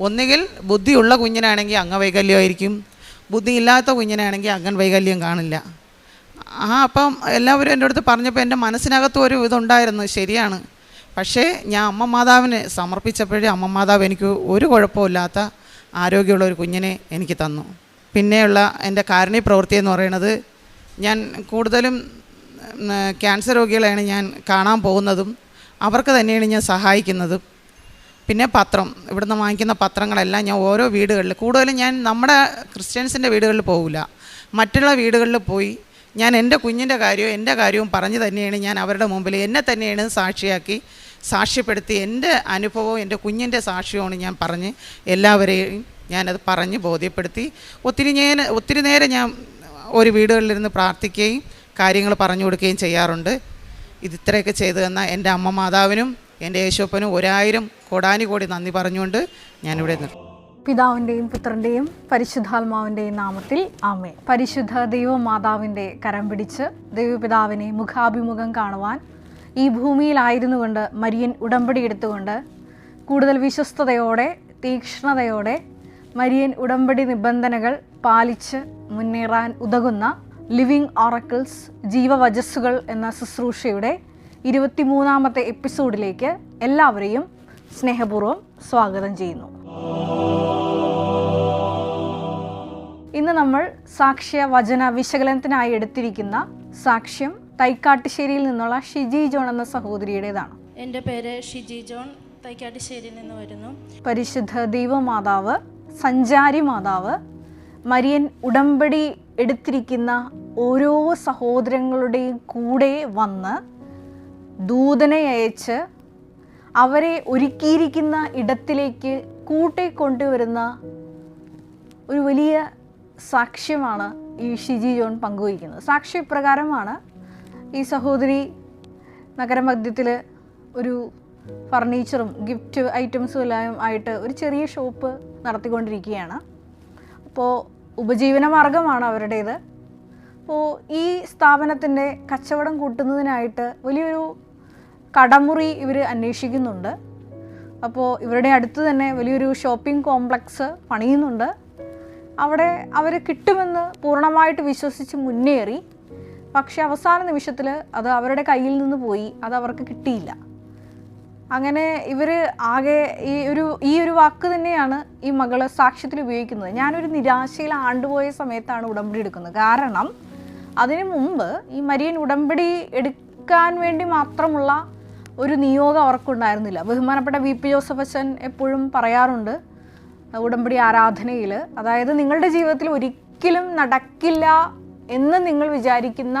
ഒന്നുകിൽ ബുദ്ധിയുള്ള കുഞ്ഞിനാണെങ്കിൽ അംഗവൈകല്യമായിരിക്കും, ബുദ്ധിയില്ലാത്ത കുഞ്ഞിനാണെങ്കിൽ അംഗവൈകല്യം കാണില്ല. അപ്പം എല്ലാവരും എൻ്റെ അടുത്ത് പറഞ്ഞപ്പോൾ എൻ്റെ മനസ്സിനകത്ത് ഒരു ഇതുണ്ടായിരുന്നു, ശരിയാണ്. പക്ഷേ ഞാൻ അമ്മ മാതാവിന് സമർപ്പിച്ചപ്പോഴേ അമ്മ മാതാവ് എനിക്ക് ഒരു കുഴപ്പമില്ലാത്ത ആരോഗ്യമുള്ള ഒരു കുഞ്ഞിനെ എനിക്ക് തന്നു. പിന്നെയുള്ള എൻ്റെ കാരുണ്യ പ്രവൃത്തി എന്ന് പറയുന്നത്, ഞാൻ കൂടുതലും ക്യാൻസർ രോഗികളെയാണ് ഞാൻ കാണാൻ പോകുന്നതും അവർക്ക് തന്നെയാണ് ഞാൻ സഹായിക്കുന്നതും. പിന്നെ പത്രം, ഇവിടുന്ന് വാങ്ങിക്കുന്ന പത്രങ്ങളെല്ലാം ഞാൻ ഓരോ വീടുകളിൽ, കൂടുതലും ഞാൻ നമ്മുടെ ക്രിസ്ത്യൻസിൻ്റെ വീടുകളിൽ പോകില്ല, മറ്റുള്ള വീടുകളിൽ പോയി ഞാൻ എൻ്റെ കുഞ്ഞിൻ്റെ കാര്യവും എൻ്റെ കാര്യവും പറഞ്ഞു തന്നെയാണ് ഞാൻ അവരുടെ മുമ്പിൽ എന്നെ തന്നെയാണ് സാക്ഷ്യപ്പെടുത്തി എൻ്റെ അനുഭവവും എൻ്റെ കുഞ്ഞിൻ്റെ സാക്ഷ്യവുമാണ് ഞാൻ പറഞ്ഞ് എല്ലാവരെയും ഞാനത് പറഞ്ഞ് ബോധ്യപ്പെടുത്തി. ഒത്തിരി നേരം ഞാൻ ഒരു വീടുകളിലിരുന്ന് പ്രാർത്ഥിക്കുകയും കാര്യങ്ങൾ പറഞ്ഞു കൊടുക്കുകയും ചെയ്യാറുണ്ട്. ഇത്രയൊക്കെ ചെയ്തു തന്ന എൻ്റെ അമ്മ മാതാവിനും എൻ്റെ യേശോപ്പനും 1000 കോടാനുകോടി നന്ദി പറഞ്ഞുകൊണ്ട് ഞാനിവിടെ നിർത്തും. പിതാവിൻ്റെയും പുത്രൻ്റെയും പരിശുദ്ധാത്മാവിൻ്റെയും നാമത്തിൽ ആമേൻ. പരിശുദ്ധ ദൈവമാതാവിൻ്റെ കരം പിടിച്ച് ദൈവപിതാവിനെ മുഖാഭിമുഖം കാണുവാൻ ഈ ഭൂമിയിലായിരുന്നു കൊണ്ട് മരിയൻ ഉടമ്പടി എടുത്തുകൊണ്ട് കൂടുതൽ വിശ്വസ്തയോടെ തീക്ഷ്ണതയോടെ മരിയൻ ഉടമ്പടി നിബന്ധനകൾ പാലിച്ച് മുന്നേറാൻ ഉതകുന്ന ലിവിങ് ഓറക്കിൾസ് ജീവവചസ്സുകൾ എന്ന ശുശ്രൂഷയുടെ 23ാമത്തെ എപ്പിസോഡിലേക്ക് എല്ലാവരെയും സ്നേഹപൂർവ്വം സ്വാഗതം ചെയ്യുന്നു. ഇന്ന് നമ്മൾ സാക്ഷ്യ വചന വിശകലനത്തിനായി എടുത്തിരിക്കുന്ന സാക്ഷ്യം തൈക്കാട്ടുശ്ശേരിയിൽ നിന്നുള്ള ഷിജി ജോൺ എന്ന സഹോദരിയുടേതാണ്. എൻ്റെ പേര് ഷിജി ജോൺ, തൈക്കാട്ടുശ്ശേരിയിൽ നിന്ന് വരുന്നു. പരിശുദ്ധ ദൈവമാതാവ്, സഞ്ചാരി മാതാവ്, മരിയൻ ഉടമ്പടി എടുത്തിരിക്കുന്ന ഓരോ സഹോദരങ്ങളുടെയും കൂടെ വന്ന് ദൂതനെ അയച്ച് അവരെ ഒരുക്കിയിരിക്കുന്ന ഇടത്തിലേക്ക് കൂട്ടിക്കൊണ്ടുവരുന്ന ഒരു വലിയ സാക്ഷ്യമാണ് ഈ ഷിജി ജോൺ പങ്കുവയ്ക്കുന്നത്. സാക്ഷ്യപ്രകാരമാണ് ഈ സഹോദരി നഗരമധ്യത്തിൽ ഒരു ഫർണിച്ചറും ഗിഫ്റ്റ് ഐറ്റംസും എല്ലാം ആയിട്ട് ഒരു ചെറിയ ഷോപ്പ് നടത്തിക്കൊണ്ടിരിക്കുകയാണ്. അപ്പോൾ ഉപജീവനമാർഗമാണ് അവരുടേത്. അപ്പോൾ ഈ സ്ഥാപനത്തിൻ്റെ കച്ചവടം കൂട്ടുന്നതിനായിട്ട് വലിയൊരു കടമുറി ഇവർ അന്വേഷിക്കുന്നുണ്ട്. അപ്പോൾ ഇവരുടെ അടുത്ത് തന്നെ വലിയൊരു ഷോപ്പിംഗ് കോംപ്ലക്സ് പണിയുന്നുണ്ട്. അവിടെ അവർ കിട്ടുമെന്ന് പൂർണ്ണമായിട്ട് വിശ്വസിച്ച് മുന്നേറി. പക്ഷേ അവസാന നിമിഷത്തിൽ അത് അവരുടെ കയ്യിൽ നിന്ന് പോയി, അത് അവർക്ക് കിട്ടിയില്ല. അങ്ങനെ ഇവർ ആകെ ഈ ഒരു വാക്ക് തന്നെയാണ് ഈ മകള് സാക്ഷ്യത്തിൽ ഉപയോഗിക്കുന്നത്. ഞാനൊരു നിരാശയിൽ ആണ്ടുപോയ സമയത്താണ് ഉടമ്പടി എടുക്കുന്നത്. കാരണം അതിനു മുമ്പ് ഈ മരിയൻ ഉടമ്പടി എടുക്കാൻ വേണ്ടി മാത്രമുള്ള ഒരു നിയോഗം അവർക്കുണ്ടായിരുന്നില്ല. ബഹുമാനപ്പെട്ട VP ജോസഫ് അച്ഛൻ എപ്പോഴും പറയാറുണ്ട് ഉടമ്പടി ആരാധനയിൽ, അതായത് നിങ്ങളുടെ ജീവിതത്തിൽ ഒരിക്കലും നടക്കില്ല എന്ന് നിങ്ങൾ വിചാരിക്കുന്ന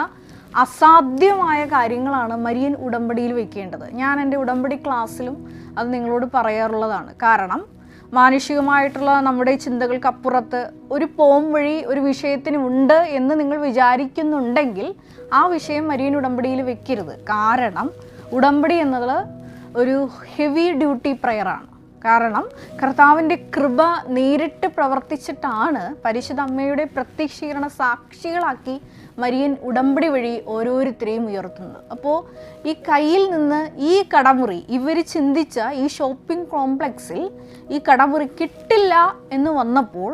അസാധ്യമായ കാര്യങ്ങളാണ് മരിയൻ ഉടമ്പടിയിൽ വെക്കേണ്ടത്. ഞാൻ എൻ്റെ ഉടമ്പടി ക്ലാസ്സിലും അത് നിങ്ങളോട് പറയാറുള്ളതാണ്. കാരണം മാനുഷികമായിട്ടുള്ള നമ്മുടെ ചിന്തകൾക്കപ്പുറത്ത് ഒരു പോം വഴി ഒരു വിഷയത്തിന് ഉണ്ട് എന്ന് നിങ്ങൾ വിചാരിക്കുന്നുണ്ടെങ്കിൽ ആ വിഷയം മരിയൻ ഉടമ്പടിയിൽ വെക്കരുത്. കാരണം ഉടമ്പടി എന്നത് ഒരു ഹെവി ഡ്യൂട്ടി പ്രയറാണ്. കാരണം കർത്താവിൻ്റെ കൃപ നേരിട്ട് പ്രവർത്തിച്ചിട്ടാണ് പരിശുദ്ധ അമ്മയുടെ പ്രത്യക്ഷീകരണ സാക്ഷികളാക്കി മരിയൻ ഉടമ്പടി വഴി ഓരോരുത്തരെയും ഉയർത്തുന്നത്. അപ്പോൾ ഈ കയ്യിൽ നിന്ന് ഈ കടമുറി, ഇവർ ചിന്തിച്ച ഈ ഷോപ്പിംഗ് കോംപ്ലക്സിൽ ഈ കടമുറി കിട്ടില്ല എന്ന് വന്നപ്പോൾ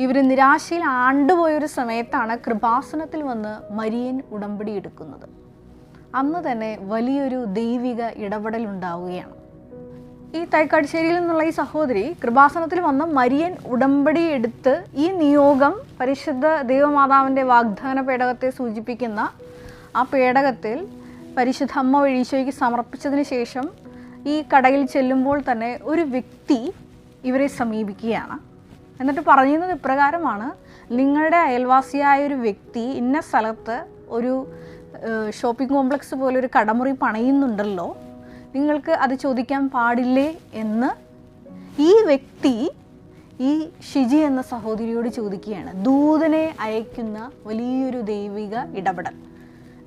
ഇവർ നിരാശയിൽ ആണ്ടുപോയൊരു സമയത്താണ് കൃപാസനത്തിൽ വന്ന് മരിയൻ ഉടമ്പടി എടുക്കുന്നത്. അന്ന് തന്നെ വലിയൊരു ദൈവിക ഇടപെടൽ ഉണ്ടാവുകയാണ്. ഈ തൈക്കാട്ടുശ്ശേരിയിൽ നിന്നുള്ള ഈ സഹോദരി കൃപാസനത്തിൽ വന്ന് മരിയൻ ഉടമ്പടി എടുത്ത് ഈ നിയോഗം പരിശുദ്ധ ദൈവമാതാവിൻ്റെ വാഗ്ദാന പേടകത്തെ സൂചിപ്പിക്കുന്ന ആ പേടകത്തിൽ പരിശുദ്ധ അമ്മ വഴി ഈശോയ്ക്ക് സമർപ്പിച്ചതിന് ശേഷം ഈ കടയിൽ ചെല്ലുമ്പോൾ തന്നെ ഒരു വ്യക്തി ഇവരെ സമീപിക്കുകയാണ്. എന്നിട്ട് പറയുന്നത് ഇപ്രകാരമാണ്: നിങ്ങളുടെ അയൽവാസിയായ ഒരു വ്യക്തി ഇന്ന സ്ഥലത്ത് ഒരു ഷോപ്പിംഗ് കോംപ്ലക്സ് പോലെ ഒരു കടമുറി പണിയുന്നുണ്ടല്ലോ, നിങ്ങൾക്ക് അത് ചോദിക്കാൻ പാടില്ലേ എന്ന് ഈ വ്യക്തി ഈ ഷിജി എന്ന സഹോദരിയോട് ചോദിക്കുകയാണ്. ദൂതനെ അയക്കുന്ന വലിയൊരു ദൈവിക ഇടപെടൽ.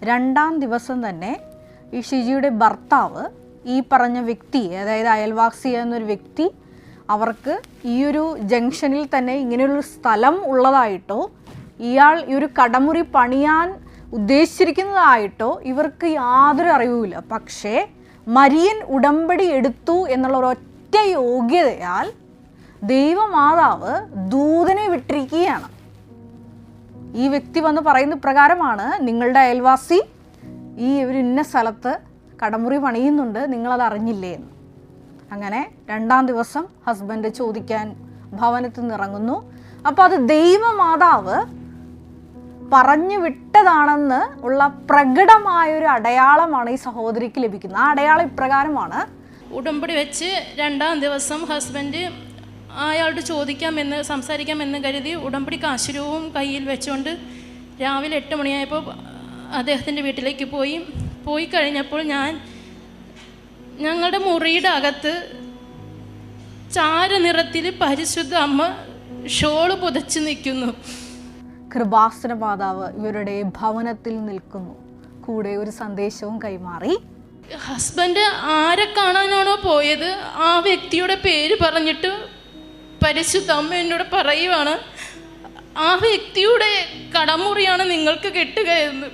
2-ാം ദിവസം തന്നെ ഈ ഷിജിയുടെ ഭർത്താവ് ഈ പറഞ്ഞ വ്യക്തിയെ, അതായത് അയൽവാസി എന്നൊരു വ്യക്തി, അവർക്ക് ഈ ഒരു ജംഗ്ഷനിൽ തന്നെ ഇങ്ങനെയൊരു സ്ഥലം ഉള്ളതായിട്ടോ ഇയാൾ ഈ ഒരു കടമുറി പണിയാൻ ഉദ്ദേശിച്ചിരിക്കുന്നതായിട്ടോ ഇവർക്ക് യാതൊരു അറിവുമില്ല. പക്ഷേ മരിയൻ ഉടമ്പടി എടുത്തു എന്നുള്ള ഒരൊറ്റ യോഗ്യതയാൽ ദൈവമാതാവ് ദൂതനെ വിട്ടിരിക്കുകയാണ്. ഈ വ്യക്തി വന്ന് പറയുന്ന പ്രകാരമാണ്: നിങ്ങളുടെ അയൽവാസി ഈ ഒരു ഇന്ന സ്ഥലത്ത് കടമുറി പണിയുന്നുണ്ട്, നിങ്ങളത് അറിഞ്ഞില്ലേ എന്ന്. അങ്ങനെ 2-ാം ദിവസം ഹസ്ബൻഡ് ചോദിക്കാൻ ഭവനത്തിൽ നിന്ന് ഇറങ്ങുന്നു. അപ്പോൾ അത് ദൈവമാതാവ് പറഞ്ഞു വിട്ടതാണെന്ന് ഉള്ള പ്രകടമായൊരു അടയാളമാണ് ഈ സഹോദരിക്ക് ലഭിക്കുന്നത്. ആ അടയാളം ഇപ്രകാരമാണ്: ഉടമ്പടി വെച്ച് 2-ാം ദിവസം ഹസ്ബൻഡ് അയാളോട് ചോദിക്കാമെന്ന് സംസാരിക്കാമെന്ന് കരുതി ഉടമ്പടി കാശുരൂപവും കയ്യിൽ വെച്ചുകൊണ്ട് രാവിലെ 8 മണിയായപ്പോൾ അദ്ദേഹത്തിൻ്റെ വീട്ടിലേക്ക് പോയി കഴിഞ്ഞപ്പോൾ ഞങ്ങളുടെ മുറിയുടെ അകത്ത് ചാരനിറത്തിൽ പരിശുദ്ധ അമ്മ ഷോള് പുതച്ച് നിൽക്കുന്നു. കൃപാസന മാതാവ് ഇവരുടെ ഭവനത്തിൽ നിൽക്കുന്നു. കൂടെ ഒരു സന്ദേശവും കൈമാറി. ഹസ്ബൻഡ് ആരെ കാണാനാണോ പോയത് ആ വ്യക്തിയുടെ പേര് പറഞ്ഞിട്ട് പരിശുദ്ധ അമ്മ എന്നോട് പറയുവാണ്, ആ വ്യക്തിയുടെ കടമുറിയാണ് നിങ്ങൾക്ക് കെട്ടുക എന്ന്.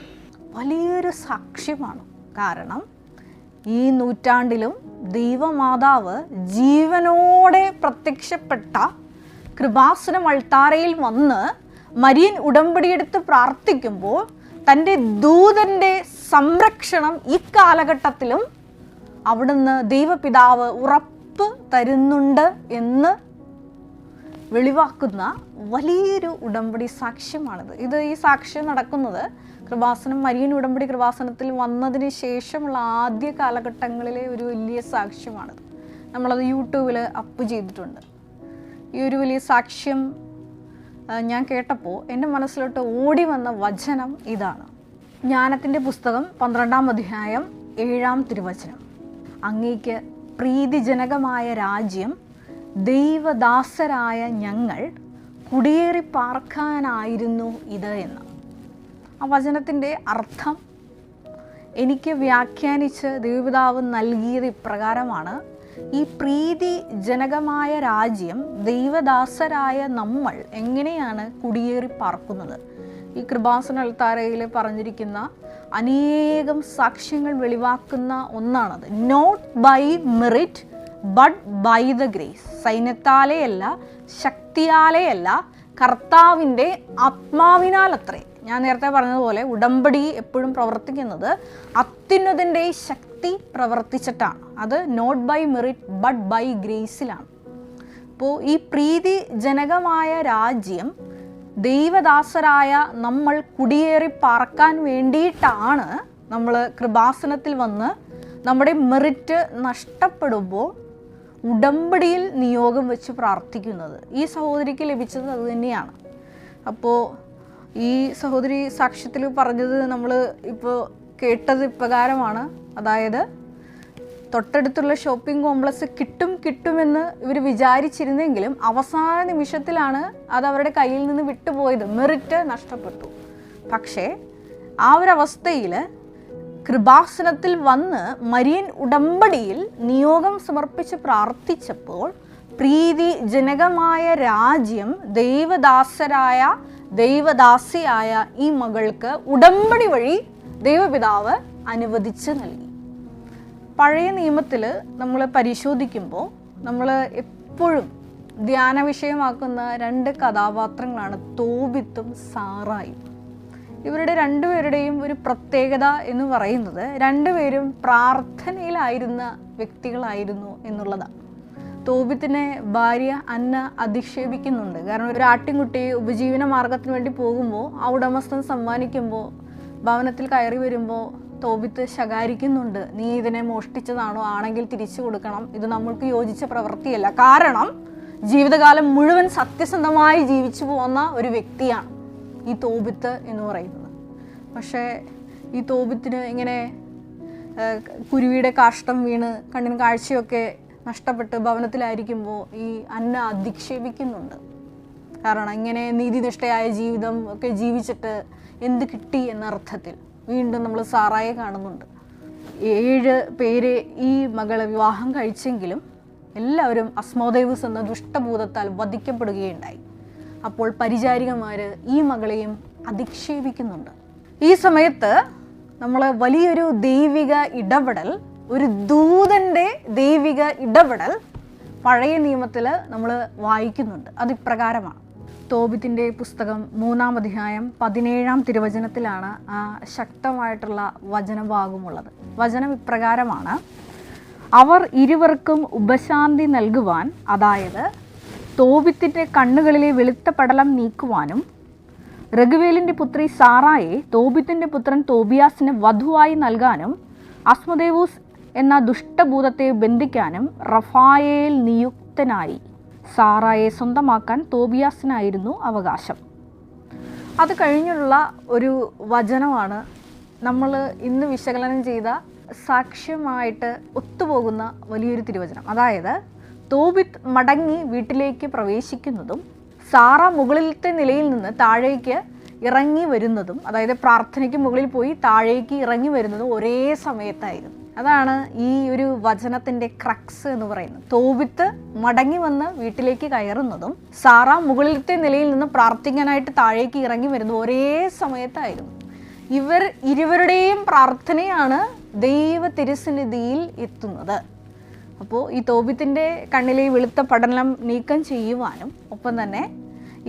വലിയൊരു സാക്ഷ്യമാണ്. കാരണം ഈ നൂറ്റാണ്ടിലും ദൈവമാതാവ് ജീവനോടെ പ്രത്യക്ഷപ്പെട്ട കൃപാസനം അൾത്താരയിൽ വന്ന് മരിയൻ ഉടമ്പടിയെടുത്ത് പ്രാർത്ഥിക്കുമ്പോൾ തൻ്റെ ദൂതൻ്റെ സംരക്ഷണം ഈ കാലഘട്ടത്തിലും അവിടുന്ന് ദൈവപിതാവ് ഉറപ്പ് തരുന്നുണ്ട് എന്ന് വെളിവാക്കുന്ന വലിയൊരു ഉടമ്പടി സാക്ഷ്യമാണിത്. ഈ സാക്ഷ്യം നടക്കുന്നത് കൃപാസനം മരിയൻ ഉടമ്പടി കൃപാസനത്തിൽ വന്നതിന് ശേഷമുള്ള ആദ്യ കാലഘട്ടങ്ങളിലെ ഒരു വലിയ സാക്ഷ്യമാണിത്. നമ്മളത് യൂട്യൂബിൽ അപ്പ് ചെയ്തിട്ടുണ്ട്. ഈ ഒരു വലിയ സാക്ഷ്യം ഞാൻ കേട്ടപ്പോൾ എൻ്റെ മനസ്സിലോട്ട് ഓടി വന്ന വചനം ഇതാണ്. ജ്ഞാനത്തിൻ്റെ പുസ്തകം 12-ാം അധ്യായം 7-ാം തിരുവചനം: അങ്ങേക്ക് പ്രീതിജനകമായ രാജ്യം ദൈവദാസരായ ഞങ്ങൾ കുടിയേറി പാർക്കാനായിരുന്നു ഇത് എന്ന്. ആ വചനത്തിൻ്റെ അർത്ഥം എനിക്ക് വ്യാഖ്യാനിച്ച് ദൈവപിതാവ് നൽകിയത് ഇപ്രകാരമാണ്: ഈ പ്രീതിജനകമായ രാജ്യം ദൈവദാസരായ നമ്മൾ എങ്ങനെയാണ് കുടിയേറി പാർക്കുന്നത്? ഈ കൃപാസന അൾത്താരയിൽ പറഞ്ഞിരിക്കുന്ന അനേകം സാക്ഷ്യങ്ങൾ വെളിവാക്കുന്ന ഒന്നാണത്. Not by merit but by the grace. സൈന്യത്താലെയല്ല, ശക്തിയാലെയല്ല, കർത്താവിൻ്റെ ആത്മാവിനാലത്രേ. ഞാൻ നേരത്തെ പറഞ്ഞതുപോലെ ഉടമ്പടി എപ്പോഴും പ്രവർത്തിക്കുന്നത് അത്യുന്നതിൻ്റെ ശക്തി പ്രവർത്തിച്ചിട്ടാണ്. അത് not by merit but by ഗ്രേസിലാണ്. അപ്പോൾ ഈ പ്രീതിജനകമായ രാജ്യം ദൈവദാസരായ നമ്മൾ കുടിയേറി പാർക്കാൻ വേണ്ടിയിട്ടാണ് നമ്മൾ കൃപാസനത്തിൽ വന്ന് നമ്മുടെ മെറിറ്റ് നഷ്ടപ്പെടുമ്പോൾ ഉടമ്പടിയിൽ നിയോഗം വെച്ച് പ്രാർത്ഥിക്കുന്നത്. ഈ സഹോദരിക്ക് ലഭിച്ചത് അതുതന്നെയാണ്. അപ്പോൾ ഈ സഹോദരി സാക്ഷ്യത്തിൽ പറഞ്ഞത് നമ്മൾ ഇപ്പോൾ കേട്ടത് ഇപ്രകാരമാണ്. അതായത് തൊട്ടടുത്തുള്ള ഷോപ്പിംഗ് കോംപ്ലക്സ് കിട്ടുമെന്ന് ഇവർ വിചാരിച്ചിരുന്നെങ്കിലും അവസാന നിമിഷത്തിലാണ് അത് അവരുടെ കയ്യിൽ നിന്ന് വിട്ടുപോയത്. മെറിറ്റ് നഷ്ടപ്പെട്ടു. പക്ഷേ ആ ഒരവസ്ഥയിൽ കൃപാസനത്തിൽ വന്ന് മരിയൻ ഉടമ്പടിയിൽ നിയോഗം സമർപ്പിച്ച് പ്രാർത്ഥിച്ചപ്പോൾ പ്രീതിജനകമായ രാജ്യം ദൈവദാസിയായ ഈ മകൾക്ക് ഉടമ്പടി വഴി ദൈവപിതാവ് അനുവദിച്ച് നൽകി. പഴയ നിയമത്തിൽ നമ്മൾ പരിശോധിക്കുമ്പോൾ നമ്മൾ എപ്പോഴും ധ്യാന വിഷയമാക്കുന്ന 2 കഥാപാത്രങ്ങളാണ് തോബിത്തും സാറായും. ഇവരുടെ രണ്ടുപേരുടെയും ഒരു പ്രത്യേകത എന്ന് പറയുന്നത് രണ്ടുപേരും പ്രാർത്ഥനയിലായിരുന്ന വ്യക്തികളായിരുന്നു എന്നുള്ളതാണ്. തോബിത്തിനെ ഭാര്യ അന്ന അധിക്ഷേപിക്കുന്നുണ്ട്. കാരണം ഒരു ആട്ടിൻകുട്ടി ഉപജീവന മാർഗത്തിന് വേണ്ടി പോകുമ്പോൾ ആ ഉടമസ്ഥൻ സമ്മാനിക്കുമ്പോൾ ഭവനത്തിൽ കയറി വരുമ്പോൾ തോബിത്ത് ശകാരിക്കുന്നുണ്ട്, നീ ഇതിനെ മോഷ്ടിച്ചതാണോ, ആണെങ്കിൽ തിരിച്ചു കൊടുക്കണം, ഇത് നമ്മൾക്ക് യോജിച്ച പ്രവൃത്തിയല്ല, കാരണം ജീവിതകാലം മുഴുവൻ സത്യസന്ധമായി ജീവിച്ചു പോകുന്ന ഒരു വ്യക്തിയാണ് ഈ തോബിത്ത് എന്ന് പറയുന്നത്. പക്ഷേ ഈ തോബിത്തിന് ഇങ്ങനെ കുരുവിയുടെ കാഷ്ടം വീണ് കണ്ണിന് കാഴ്ചയൊക്കെ നഷ്ടപ്പെട്ട് ഭവനത്തിലായിരിക്കുമ്പോൾ ഈ അന്ന അധിക്ഷേപിക്കുന്നുണ്ട്. കാരണം ഇങ്ങനെ നീതിനിഷ്ഠയായ ജീവിതം ഒക്കെ ജീവിച്ചിട്ട് എന്ത് കിട്ടി എന്ന അർത്ഥത്തിൽ വീണ്ടും നമ്മൾ സാറായെ കാണുന്നുണ്ട്. 7 പേരെ ഈ മകളെ വിവാഹം കഴിച്ചെങ്കിലും എല്ലാവരും അസ്മോദേവൂസ് എന്ന ദുഷ്ടഭൂതത്താൽ വധിക്കപ്പെടുകയുണ്ടായി. അപ്പോൾ പരിചാരികമാർ ഈ മകളെയും അധിക്ഷേപിക്കുന്നുണ്ട്. ഈ സമയത്ത് നമ്മൾ വലിയൊരു ദൈവിക ഇടപെടൽ, ഒരു ദൂതൻ്റെ ദൈവിക ഇടപെടൽ പഴയ നിയമത്തിൽ നമ്മൾ വായിക്കുന്നുണ്ട്. അതിപ്രകാരമാണ്. തോബിത്തിൻ്റെ പുസ്തകം 3-ാം അധ്യായം 17-ാം തിരുവചനത്തിലാണ് ആ ശക്തമായിട്ടുള്ള വചനഭാഗമുള്ളത്. വചനം ഇപ്രകാരമാണ്: അവർ ഇരുവർക്കും ഉപശാന്തി നൽകുവാൻ, അതായത് തോബിത്തിൻ്റെ കണ്ണുകളിലെ വെളുത്ത പടലം നീക്കുവാനും രഘുവേലിൻ്റെ പുത്രി സാറായെ തോബിത്തിൻ്റെ പുത്രൻ തോബിയാസിന് വധുവായി നൽകാനും അസ്മോദേവൂസ് എന്ന ദുഷ്ടഭൂതത്തെ ബന്ധിക്കാനും റഫായേൽ നിയുക്തനായി. സാറായെ സ്വന്തമാക്കാൻ തോബിയാസിനായിരുന്നു അവകാശം. അത് കഴിഞ്ഞുള്ള ഒരു വചനമാണ് നമ്മൾ ഇന്ന് വിശകലനം ചെയ്ത സാക്ഷ്യമായിട്ട് ഒത്തുപോകുന്ന വലിയൊരു തിരുവചനം. അതായത് തോബിത്ത് മടങ്ങി വീട്ടിലേക്ക് പ്രവേശിക്കുന്നതും സാറ മുകളിലത്തെ നിലയിൽ നിന്ന് താഴേക്ക് ഇറങ്ങി വരുന്നതും, അതായത് പ്രാർത്ഥനയ്ക്ക് മുകളിൽ പോയി താഴേക്ക് ഇറങ്ങി വരുന്നതും ഒരേ സമയത്തായിരുന്നു. അതാണ് ഈ ഒരു വചനത്തിൻ്റെ ക്രക്സ് എന്ന് പറയുന്നത്. തോബിത്ത് മടങ്ങി വന്ന് വീട്ടിലേക്ക് കയറുന്നതും സാറ മുകളിലത്തെ നിലയിൽ നിന്ന് പ്രാർത്ഥിക്കാനായിട്ട് താഴേക്ക് ഇറങ്ങി വരുന്നതും ഒരേ സമയത്തായിരുന്നു. ഇവർ ഇരുവരുടെയും പ്രാർത്ഥനയാണ് ദൈവ തിരുസന്നിധിയിൽ എത്തുന്നത്. അപ്പോൾ ഈ തോബിത്തിൻ്റെ കണ്ണിലെ വെളുത്ത പടലം നീക്കം ചെയ്യുവാനും ഒപ്പം തന്നെ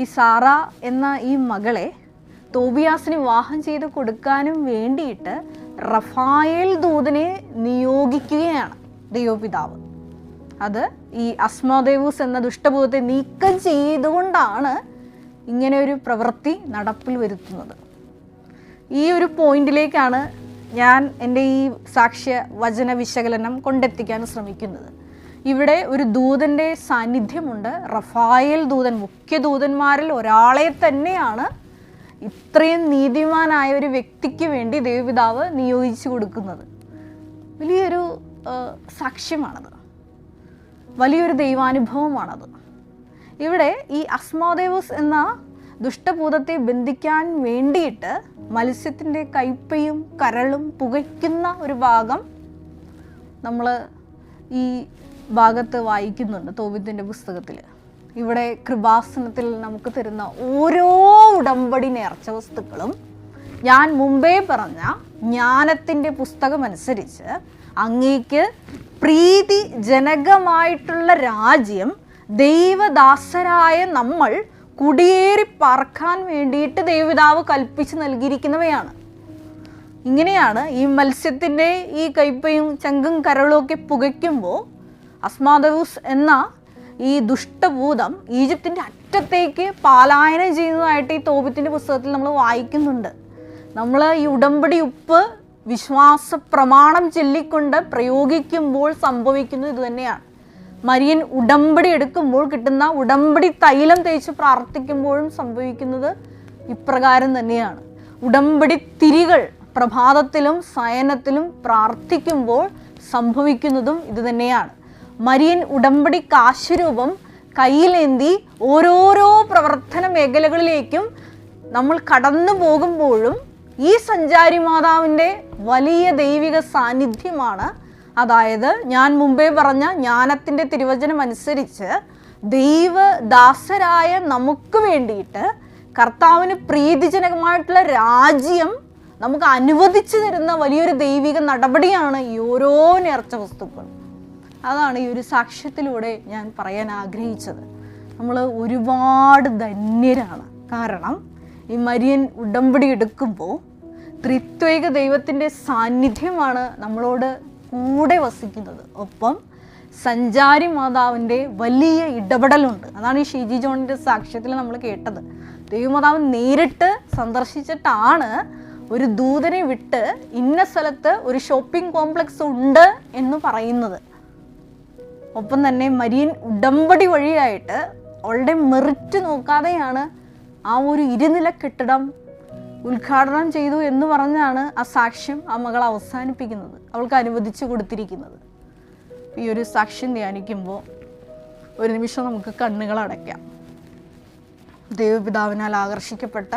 ഈ സാറ എന്ന ഈ മകളെ തോബിയാസിന് വിവാഹം ചെയ്ത് കൊടുക്കാനും വേണ്ടിയിട്ട് റഫായേൽ ദൂതനെ നിയോഗിക്കുകയാണ് ദൈവപിതാവ്. അത് ഈ അസ്മോദേവൂസ് എന്ന ദുഷ്ടഭൂതത്തെ നീക്കം ചെയ്തുകൊണ്ടാണ് ഇങ്ങനെ ഒരു പ്രവൃത്തി നടപ്പിൽ വരുത്തുന്നത്. ഈ ഒരു പോയിന്റിലേക്കാണ് ഞാൻ എൻ്റെ ഈ സാക്ഷ്യ വചന വിശകലനം കൊണ്ടെത്തിക്കാൻ ശ്രമിക്കുന്നത്. ഇവിടെ ഒരു ദൂതൻ്റെ സാന്നിധ്യമുണ്ട്. റഫായേൽ ദൂതൻ മുഖ്യ ദൂതന്മാരിൽ ഒരാളെ തന്നെയാണ് ഇത്രയും നീതിമാനായ ഒരു വ്യക്തിക്ക് വേണ്ടി ദൈവപിതാവ് നിയോഗിച്ചു കൊടുക്കുന്നത്. വലിയൊരു സാക്ഷ്യമാണത്, വലിയൊരു ദൈവാനുഭവമാണത്. ഇവിടെ ഈ അസ്മോദേവൂസ് എന്ന ദുഷ്ടഭൂതത്തെ ബന്ധിക്കാൻ വേണ്ടിയിട്ട് മത്സ്യത്തിൻ്റെ കയ്പയും കരളും പുകയ്ക്കുന്ന ഒരു ഭാഗം നമ്മൾ ഈ ഭാഗത്ത് വായിക്കുന്നുണ്ട് തോബിത്തിൻ്റെ പുസ്തകത്തിൽ. ഇവിടെ കൃപാസനത്തിൽ നമുക്ക് തരുന്ന ഓരോ ഉടമ്പടി നേർച്ച വസ്തുക്കളും ഞാൻ മുമ്പേ പറഞ്ഞ ജ്ഞാനത്തിൻ്റെ പുസ്തകമനുസരിച്ച് അങ്ങേക്ക് പ്രീതിജനകമായിട്ടുള്ള രാജ്യം ദൈവദാസരായ നമ്മൾ കുടിയേറി പാർക്കാൻ വേണ്ടിയിട്ട് ദൈവപിതാവ് കൽപ്പിച്ച് നൽകിയിരിക്കുന്നവയാണ്. ഇങ്ങനെയാണ് ഈ മത്സ്യത്തിൻ്റെ ഈ കയ്പയും ചങ്കും കരളും ഒക്കെ പുകയ്ക്കുമ്പോൾ അസ്മോദേവൂസ് എന്ന ഈ ദുഷ്ടഭൂതം ഈജിപ്തിൻ്റെ അറ്റത്തേക്ക് പലായനം ചെയ്യുന്നതായിട്ട് ഈ തോബിത്തിൻ്റെ പുസ്തകത്തിൽ നമ്മൾ വായിക്കുന്നുണ്ട്. നമ്മൾ ഈ ഉടമ്പടി ഉപ്പ് വിശ്വാസ പ്രമാണം ചൊല്ലിക്കൊണ്ട് പ്രയോഗിക്കുമ്പോൾ സംഭവിക്കുന്നത് ഇതുതന്നെയാണ്. മരിയൻ ഉടമ്പടി എടുക്കുമ്പോൾ കിട്ടുന്ന ഉടമ്പടി തൈലം തേച്ച് പ്രാർത്ഥിക്കുമ്പോഴും സംഭവിക്കുന്നത് ഇപ്രകാരം തന്നെയാണ്. ഉടമ്പടി തിരികൾ പ്രഭാതത്തിലും സയനത്തിലും പ്രാർത്ഥിക്കുമ്പോൾ സംഭവിക്കുന്നതും ഇതുതന്നെയാണ്. മരിയൻ ഉടമ്പടി കാശുരൂപം കയ്യിലേന്തി ഓരോരോ പ്രവർത്തന മേഖലകളിലേക്കും നമ്മൾ കടന്നു പോകുമ്പോഴും ഈ സഞ്ചാരി മാതാവിൻ്റെ വലിയ ദൈവിക സാന്നിധ്യമാണ്. അതായത് ഞാൻ മുമ്പേ പറഞ്ഞ ജ്ഞാനത്തിൻ്റെ തിരുവചനം അനുസരിച്ച് ദൈവദാസരായ നമുക്ക് വേണ്ടിയിട്ട് കർത്താവിന് പ്രീതിജനകമായിട്ടുള്ള രാജ്യം നമുക്ക് അനുവദിച്ചു തരുന്ന വലിയൊരു ദൈവിക നടപടിയാണ് ഈ ഓരോ നേർച്ച വസ്തുക്കളും. അതാണ് ഈ ഒരു സാക്ഷ്യത്തിലൂടെ ഞാൻ പറയാൻ ആഗ്രഹിച്ചത്. നമ്മൾ ഒരുപാട് ധന്യരാണ്. കാരണം ഈ മരിയൻ ഉടമ്പടി എടുക്കുമ്പോൾ ത്രിത്വൈക ദൈവത്തിൻ്റെ സാന്നിധ്യമാണ് നമ്മളോട് കൂടെ വസിക്കുന്നത്. ഒപ്പം സഞ്ചാരി മാതാവിൻ്റെ വലിയ ഇടപെടലുണ്ട്. അതാണ് ഈ ഷീജി ജോണിൻ്റെ സാക്ഷ്യത്തിൽ നമ്മൾ കേട്ടത്. ദൈവമാതാവ് നേരിട്ട് സന്ദർശിച്ചിട്ടാണ് ഒരു ദൂതനെ വിട്ട് ഇന്ന സ്ഥലത്ത് ഒരു ഷോപ്പിംഗ് കോംപ്ലക്സ് ഉണ്ട് എന്ന് പറയുന്നത്. ഒപ്പം തന്നെ മരിയൻ ഉടമ്പടി വഴിയായിട്ട് അവളുടെ മെറിറ്റ് നോക്കാതെയാണ് ആ ഒരു ഇരുനില കെട്ടിടം ഉദ്ഘാടനം ചെയ്തു എന്ന് പറഞ്ഞാണ് ആ സാക്ഷ്യം ആ മകൾ അവസാനിപ്പിക്കുന്നത്, അവൾക്ക് അനുവദിച്ചു കൊടുത്തിരിക്കുന്നത്. ഈ ഒരു സാക്ഷ്യം ധ്യാനിക്കുമ്പോൾ ഒരു നിമിഷം നമുക്ക് കണ്ണുകളടയ്ക്കാം. ദൈവപിതാവിനാൽ ആകർഷിക്കപ്പെട്ട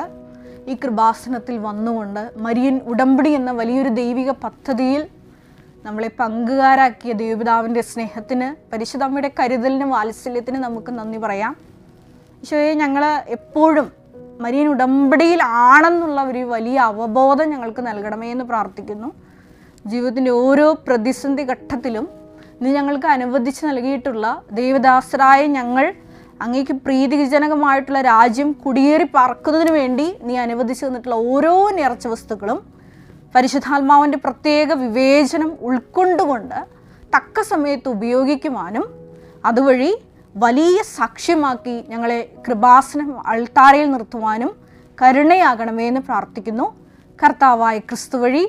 ഈ കൃപാസനത്തിൽ വന്നുകൊണ്ട് മരിയൻ ഉടമ്പടി എന്ന വലിയൊരു ദൈവിക പദ്ധതിയിൽ നമ്മളെ പങ്കുകാരാക്കിയ ദൈവപിതാവിൻ്റെ സ്നേഹത്തിന്, പരിശുദ്ധ അമ്മയുടെ കരുതലിന്, വാത്സല്യത്തിന് നമുക്ക് നന്ദി പറയാം. ഈശോയെ, ഞങ്ങൾ എപ്പോഴും മരിയൻ ഉടമ്പടിയിൽ ആണെന്നുള്ള ഒരു വലിയ അവബോധം ഞങ്ങൾക്ക് നൽകണമേ എന്ന് പ്രാർത്ഥിക്കുന്നു. ജീവിതത്തിൻ്റെ ഓരോ പ്രതിസന്ധി ഘട്ടത്തിലും നീ ഞങ്ങൾക്ക് അനുവദിച്ച് നൽകിയിട്ടുള്ള ദൈവദാസരായ ഞങ്ങൾ അങ്ങേക്ക് പ്രീതിജനകമായിട്ടുള്ള രാജ്യം കുടിയേറി പാർക്കുന്നതിന് വേണ്ടി നീ അനുവദിച്ചു തന്നിട്ടുള്ള ഓരോ നേർച്ച വസ്തുക്കളും പരിശുദ്ധാത്മാവിൻ്റെ പ്രത്യേക വിവേചനം ഉൾക്കൊണ്ടുകൊണ്ട് തക്ക സമയത്ത് ഉപയോഗിക്കുവാനും അതുവഴി വലിയ സാക്ഷ്യമാക്കി ഞങ്ങളെ കൃപാസനം അൾത്താരയിൽ നിർത്തുവാനും കരുണയാകണമേ എന്ന് പ്രാർത്ഥിക്കുന്നു. കർത്താവായ ക്രിസ്തു വഴി